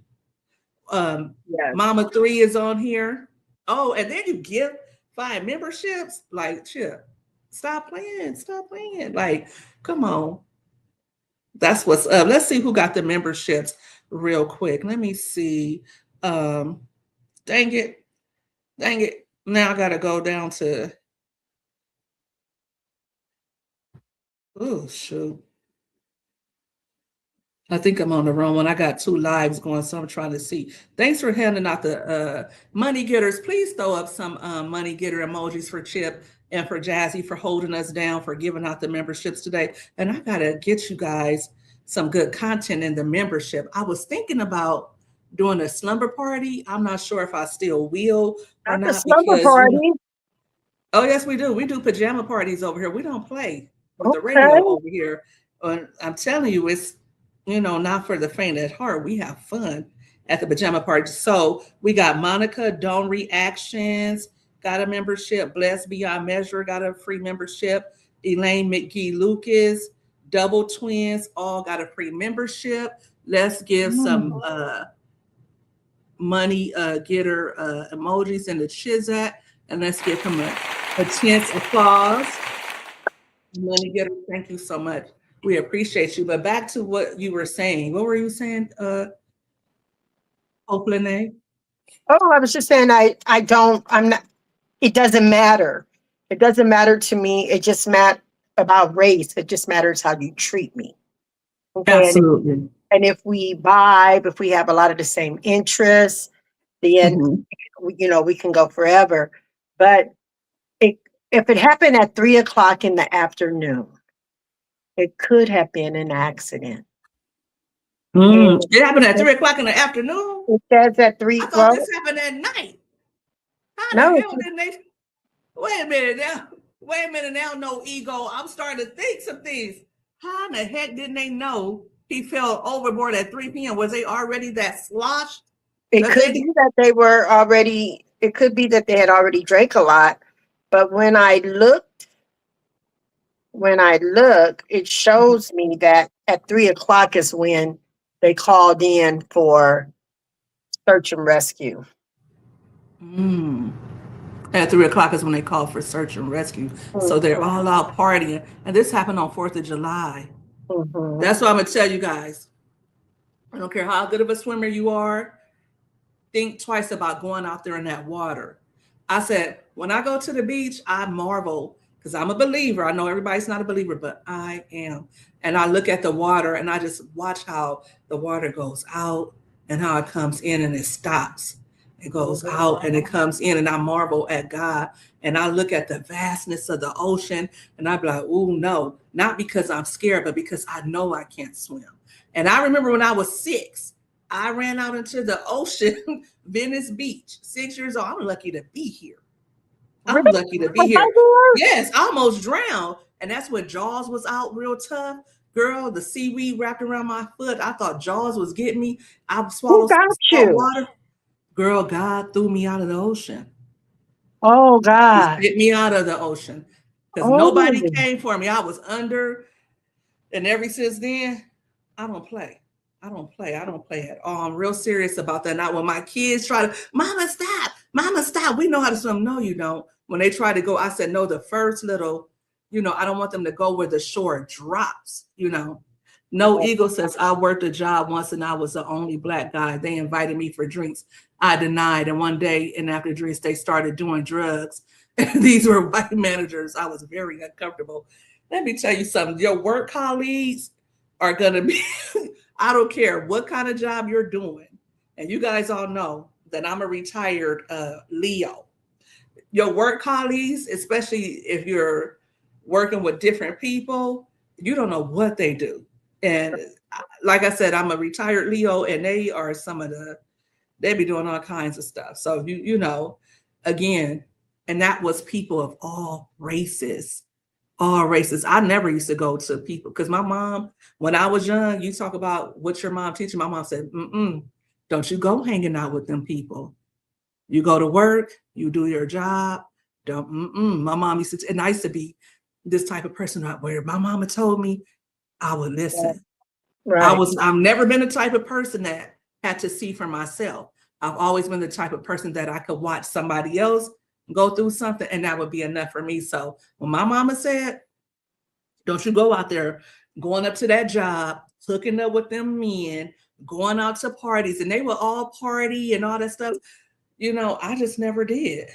Mama 3 is on here. Oh, and then you give 5 memberships. Like, Chip, stop playing. Like, come on. That's what's up. Let's see who got the memberships real quick. Let me see. Dang it. Now I got to go down to. Oh, shoot. I think I'm on the wrong one. I got 2 lives going, so I'm trying to see. Thanks for handing out the money getters. Please throw up some money getter emojis for Chip and for Jazzy for holding us down, for giving out the memberships today. And I got to get you guys some good content in the membership. I was thinking about doing a slumber party. I'm not sure if I still will or not. Slumber party. Oh, yes, we do. We do pajama parties over here. We don't play with the radio over here. I'm telling you, it's not for the faint at heart. We have fun at the pajama party. So we got Monica, Don't Reactions, got a membership. Blessed Beyond Measure got a free membership. Elaine McGee Lucas, Double Twins, all got a free membership. Let's give some money getter emojis in the Chizat, and let's give him a chance applause. Money getter, thank you so much. We appreciate you. But back to what you were saying. What were you saying, HopeLynette? Oh, I was just saying I'm not, it doesn't matter. It doesn't matter to me. It just about race. It just matters how you treat me. Okay. Absolutely. And if we vibe, if we have a lot of the same interests, then we can go forever. But if it happened at 3:00 in the afternoon, it could have been an accident. It happened at 3:00 in the afternoon. It says at 3. I thought this happened at night. How the hell didn't they? Wait a minute now. Wait a minute now, no ego. I'm starting to think some things. How in the heck didn't they know he fell overboard at 3 p.m.? Was they already that sloshed? It Because could they be that they were already, it could be that they had already drank a lot. But when I look, it shows me that at 3 o'clock is when they called in for search and rescue. mm, at 3 o'clock is when they called for search and rescue. So they're Mhm, all out partying. And this happened on 4th of July. mhm. That's what I'm gonna tell you guys. I don't care how good of a swimmer you are, think twice about going out there in that water. I said, when I go to the beach, I marvel because I'm a believer. I know everybody's not a believer, but I am. And I look at the water and I just watch how the water goes out and how it comes in and it stops. It goes out and it comes in, and I marvel at God. And I look at the vastness of the ocean and I be like, oh no, not because I'm scared, but because I know I can't swim. And I remember when I was 6, I ran out into the ocean, Venice Beach, 6 years old. I'm lucky to be here. I'm Really? lucky to be Was I here. there? Yes, I almost drowned. And that's when Jaws was out real tough. Girl, the seaweed wrapped around my foot. I thought Jaws was getting me. I Who swallowed some got salt you? water. Girl, God threw me out of the ocean. Oh He God. spit me out of the ocean because nobody Oh, came for me. I was under. And ever since then, I don't play. I don't play. I don't play at all. I'm real serious about that. Not when my kids try to, Mama, stop. Mama, stop. We know how to swim. No, you don't. When they try to go, I said, no, the first little, I don't want them to go where the shore drops. No ego says I worked a job once and I was the only black guy. They invited me for drinks. I denied. And one day, and after drinks, they started doing drugs. And these were white managers. I was very uncomfortable. Let me tell you something. Your work colleagues are going to be, I don't care what kind of job you're doing. And you guys all know that I'm a retired Leo. Your work colleagues, especially if you're working with different people, you don't know what they do. And like I said, I'm a retired Leo, and they are they be doing all kinds of stuff. So, again, and that was people of all races. I never used to go to people because my mom, when I was young, you talk about what your mom teaching. My mom said, don't you go hanging out with them people. You go to work, you do your job. Don't, My mom used to, and I used to be this type of person where my mama told me I would yeah, listen. right. I've never been the type of person that had to see for myself. I've always been the type of person that I could watch somebody else go through something and that would be enough for me. So when my mama said, don't you go out there going up to that job, hooking up with them men, going out to parties, and they were all party and all that stuff. I just never did.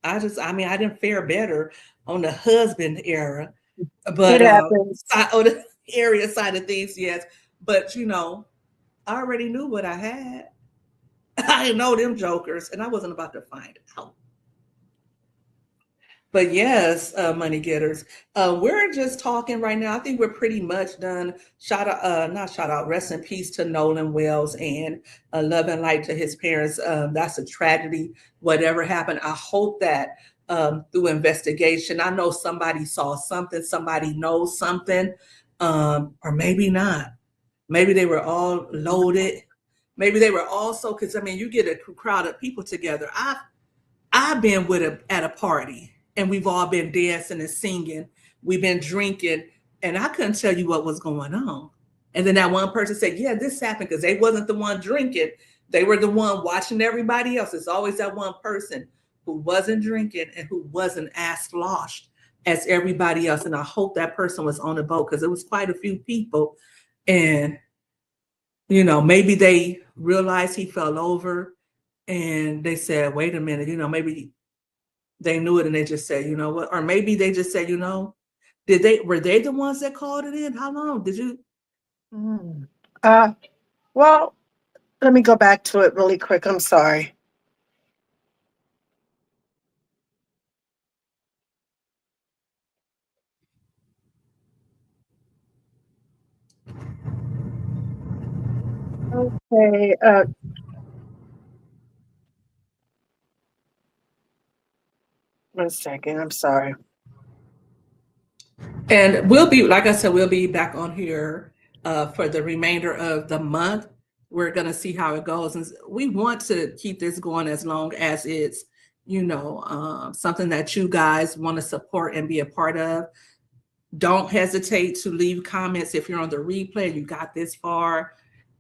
I didn't fare better on the husband era, It but happens. on the area side of things, yes. But I already knew what I had. I didn't know them jokers, and I wasn't about to find out. But yes, money getters, we're just talking right now. I think we're pretty much done. Shout out, not shout out. Rest in peace to Nolan Wells and love and light to his parents. That's a tragedy. Whatever happened, I hope that through investigation, I know somebody saw something, somebody knows something, or maybe not. Maybe they were all loaded. Maybe they were also because you get a crowd of people together. I've been at a party and we've all been dancing and singing. We've been drinking, and I couldn't tell you what was going on. And then that one person said, "Yeah, this happened," because they wasn't the one drinking; they were the one watching everybody else. It's always that one person who wasn't drinking and who wasn't as sloshed as everybody else. And I hope that person was on the boat because it was quite a few people, and maybe they realized he fell over and they said, wait a minute, maybe they knew it and they just said, you know what? Or maybe they just said, were they the ones that called it in? How long did you? Mm. Uh, well, let me go back to it really quick. I'm sorry. Okay. 1 second. I'm sorry. And we'll be, like I said, we'll be back on here for the remainder of the month. We're going to see how it goes. And we want to keep this going as long as it's, something that you guys want to support and be a part of. Don't hesitate to leave comments if you're on the replay, you got this far.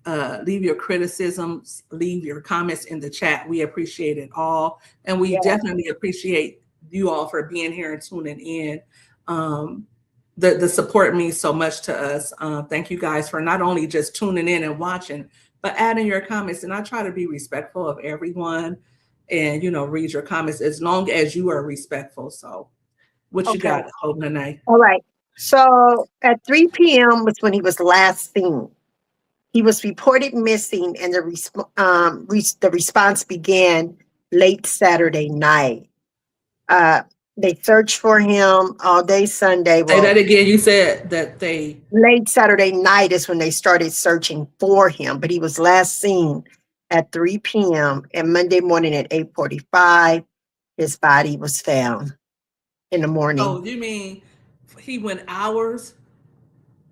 Leave your criticisms, leave your comments in the chat. We appreciate it all. And we definitely appreciate you all for being here and tuning in. The support means so much to us. Thank you guys for not only just tuning in and watching, but adding your comments. And I try to be respectful of everyone and, read your comments as long as you are respectful. So what you got, HopeLynette? All right. So at 3 p.m. was when he was last seen. He was reported missing, and the response began late Saturday night. They searched for him all day Sunday. Say that again. You said that they... Late Saturday night is when they started searching for him, but he was last seen at 3 p.m. and Monday morning at 8:45, his body was found in the morning. Oh, you mean he went hours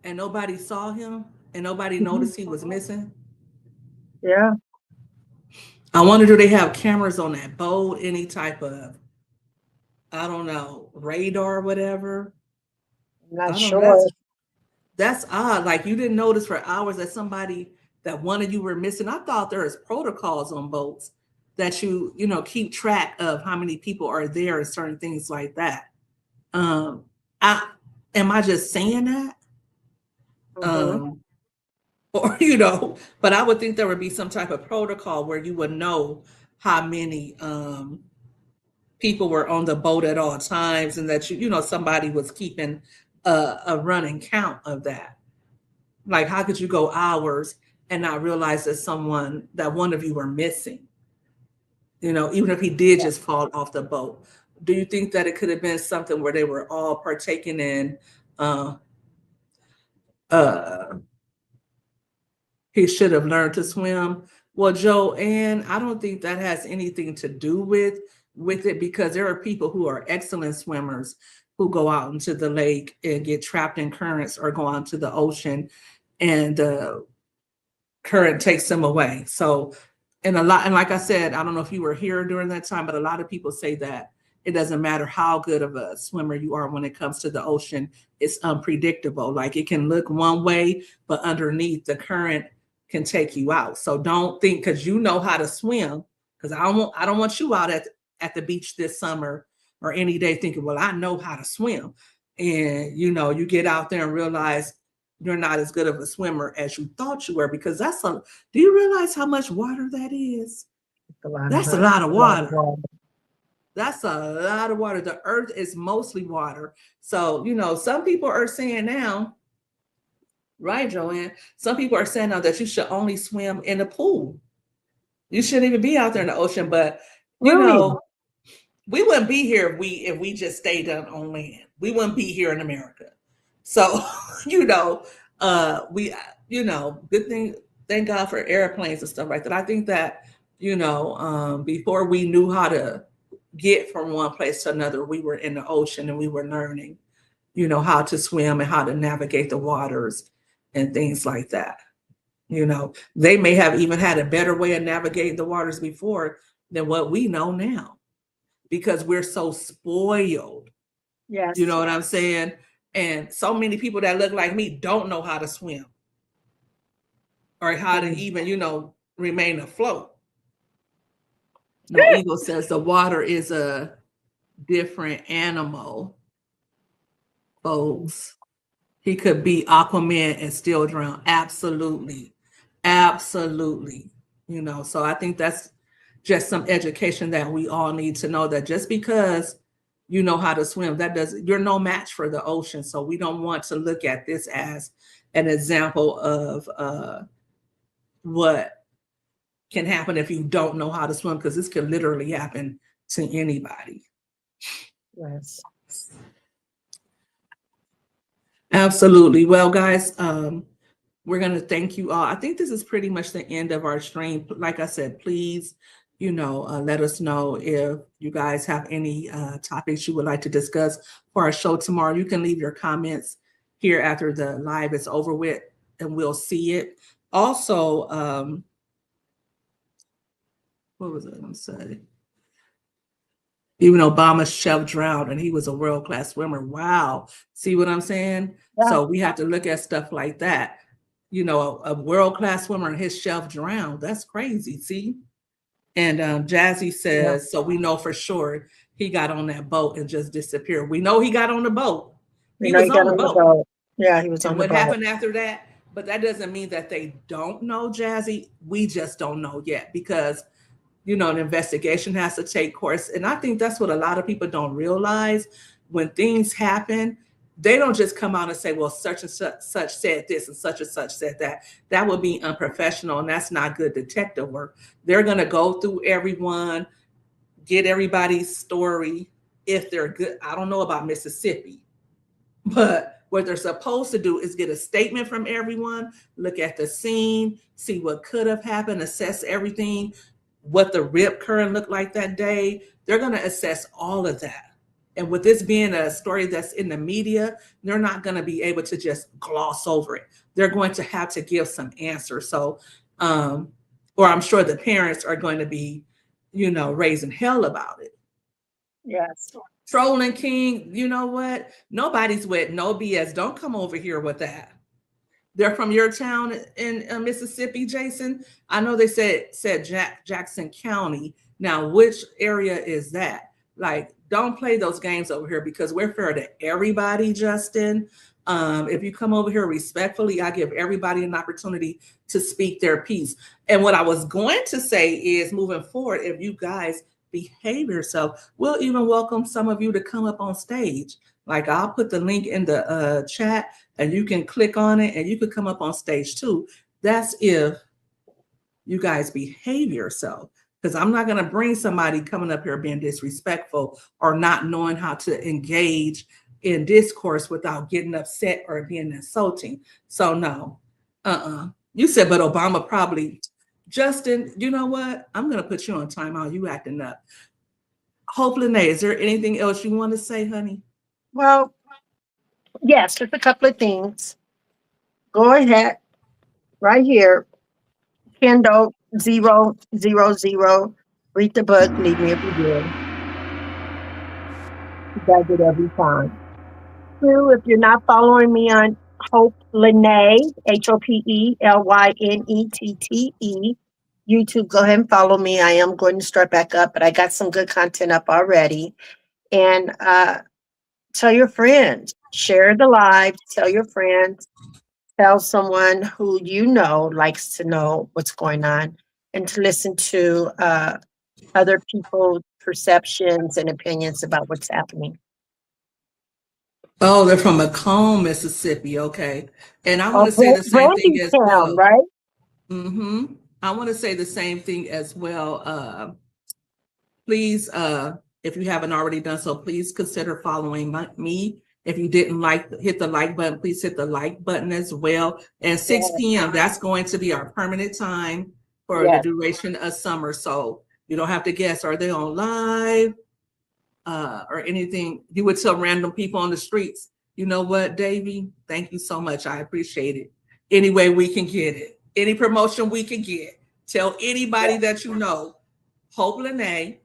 and nobody saw him and nobody noticed he was missing? Yeah. I wonder, do they have cameras on that boat? Any type of, I don't know, radar or whatever? I'm not sure. That's odd. Like, you didn't notice for hours that one of you were missing. I thought there is protocols on boats that you keep track of how many people are there and certain things like that. Am I just saying that? Or, but I would think there would be some type of protocol where you would know how many people were on the boat at all times, and that somebody was keeping a running count of that. Like, how could you go hours and not realize that one of you were missing? Even if he did just fall off the boat. Do you think that it could have been something where they were all partaking in he should have learned to swim? Well, Joanne, I don't think that has anything to do with it, because there are people who are excellent swimmers who go out into the lake and get trapped in currents or go out to the ocean and the current takes them away. So, and like I said, I don't know if you were here during that time, but a lot of people say that it doesn't matter how good of a swimmer you are when it comes to the ocean. It's unpredictable. Like, it can look one way, but underneath the current can take you out. So don't think because you know how to swim, because I don't want you out at the beach this summer or any day thinking, well, I know how to swim. And, you get out there and realize you're not as good of a swimmer as you thought you were, because do you realize how much water that is? That's a lot of water. That's a lot of water. The earth is mostly water. So, some people are saying now, right, Joanne? Some people are saying now that you should only swim in the pool. You shouldn't even be out there in the ocean. But, we wouldn't be here if we just stayed on land. We wouldn't be here in America. So, good thing, thank God for airplanes and stuff like that. I think that, before we knew how to get from one place to another, we were in the ocean and we were learning, how to swim and how to navigate the waters and things like that. They may have even had a better way of navigating the waters before than what we know now, because we're so spoiled. Yes. You know what I'm saying? And so many people that look like me don't know how to swim or how to even, remain afloat. No, Eagle says the water is a different animal, folks. He could be Aquaman and still drown. Absolutely. Absolutely. So I think that's just some education that we all need to know, that just because you know how to swim, you're no match for the ocean. So we don't want to look at this as an example of what can happen if you don't know how to swim, because this could literally happen to anybody. Yes. Absolutely. Well, guys, we're going to thank you all. I think this is pretty much the end of our stream. Like I said, please, let us know if you guys have any topics you would like to discuss for our show tomorrow. You can leave your comments here after the live is over with, and we'll see it. Also, what was I going to say? Even Obama's chef drowned and he was a world-class swimmer. Wow. See what I'm saying? Yeah. So we have to look at stuff like that. A world-class swimmer and his chef drowned. That's crazy. See? And Jazzy says, so we know for sure he got on that boat and just disappeared. We know he got on the boat. He was on the boat. Yeah, he was on And the what boat. happened after that? But that doesn't mean that they don't know, Jazzy. We just don't know yet because an investigation has to take course. And I think that's what a lot of people don't realize. When things happen, they don't just come out and say, well, such and such said this and such said that. That would be unprofessional, and that's not good detective work. They're going to go through everyone, get everybody's story if they're good. I don't know about Mississippi, but what they're supposed to do is get a statement from everyone, look at the scene, see what could have happened, assess everything, what the rip current looked like that day. They're going to assess all of that. And with this being a story that's in the media, they're not going to be able to just gloss over it. They're going to have to give some answers. So, or I'm sure the parents are going to be, raising hell about it. Yes. Trolling King, you know what? Nobody's with no BS. Don't come over here with that. They're from your town in Mississippi, Jason. I know they said Jackson County. Now, which area is that? Like, don't play those games over here because we're fair to everybody, Justin. If you come over here respectfully, I give everybody an opportunity to speak their piece. And what I was going to say is moving forward, if you guys behave yourself, we'll even welcome some of you to come up on stage. Like, I'll put the link in the chat and you can click on it and you could come up on stage too. That's if you guys behave yourself. Because I'm not going to bring somebody coming up here being disrespectful or not knowing how to engage in discourse without getting upset or being insulting. So no, You said, but Obama probably, Justin, you know what? I'm going to put you on timeout. You acting up. HopeLynette, is there anything else you want to say, honey? Well, yes, just a couple of things. Go ahead, right here. Kindle 000. Read the book. Leave me a review. You guys it every time. Two, if you're not following me on HopeLynette, HopeLynette, YouTube, go ahead and follow me. I am going to start back up, but I got some good content up already. And tell your friends, share the live, tell your friends, tell someone who you know likes to know what's going on and to listen to other people's perceptions and opinions about what's happening. Oh, they're from Macomb, Mississippi. Okay. And I want to say the same thing as well. Right? Mm-hmm. I want to say the same thing as well. Please, if you haven't already done so, please consider following me. If you didn't hit the like button, please hit the like button as well. And 6 p.m., that's going to be our permanent time for the duration of summer. So you don't have to guess, are they on live or anything? You would tell random people on the streets, you know what, Davey? Thank you so much. I appreciate it. Any way we can get it. Any promotion we can get. Tell anybody that you know. HopeLynette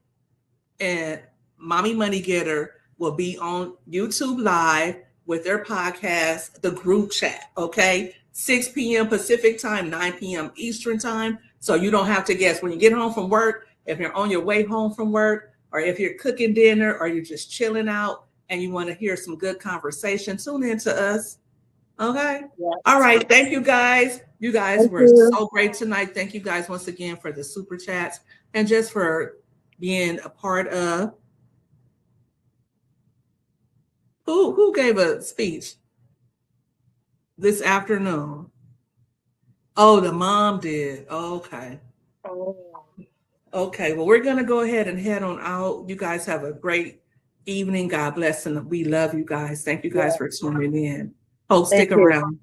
and Mommy Money Getter will be on YouTube Live with their podcast, the group chat, okay? 6 p.m. Pacific time, 9 p.m. Eastern time. So you don't have to guess. When you get home from work, if you're on your way home from work, or if you're cooking dinner, or you're just chilling out and you want to hear some good conversation, tune in to us, okay? Yes. All right, thank you guys. You guys were so great tonight. Thank you guys once again for the super chats and just for being a part of. Who gave a speech this afternoon? Oh, the mom did. Okay. Okay, well, we're going to go ahead and head on out. You guys have a great evening. God bless, and we love you guys. Thank you guys for tuning in. Hope, stick around.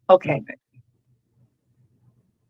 Okay.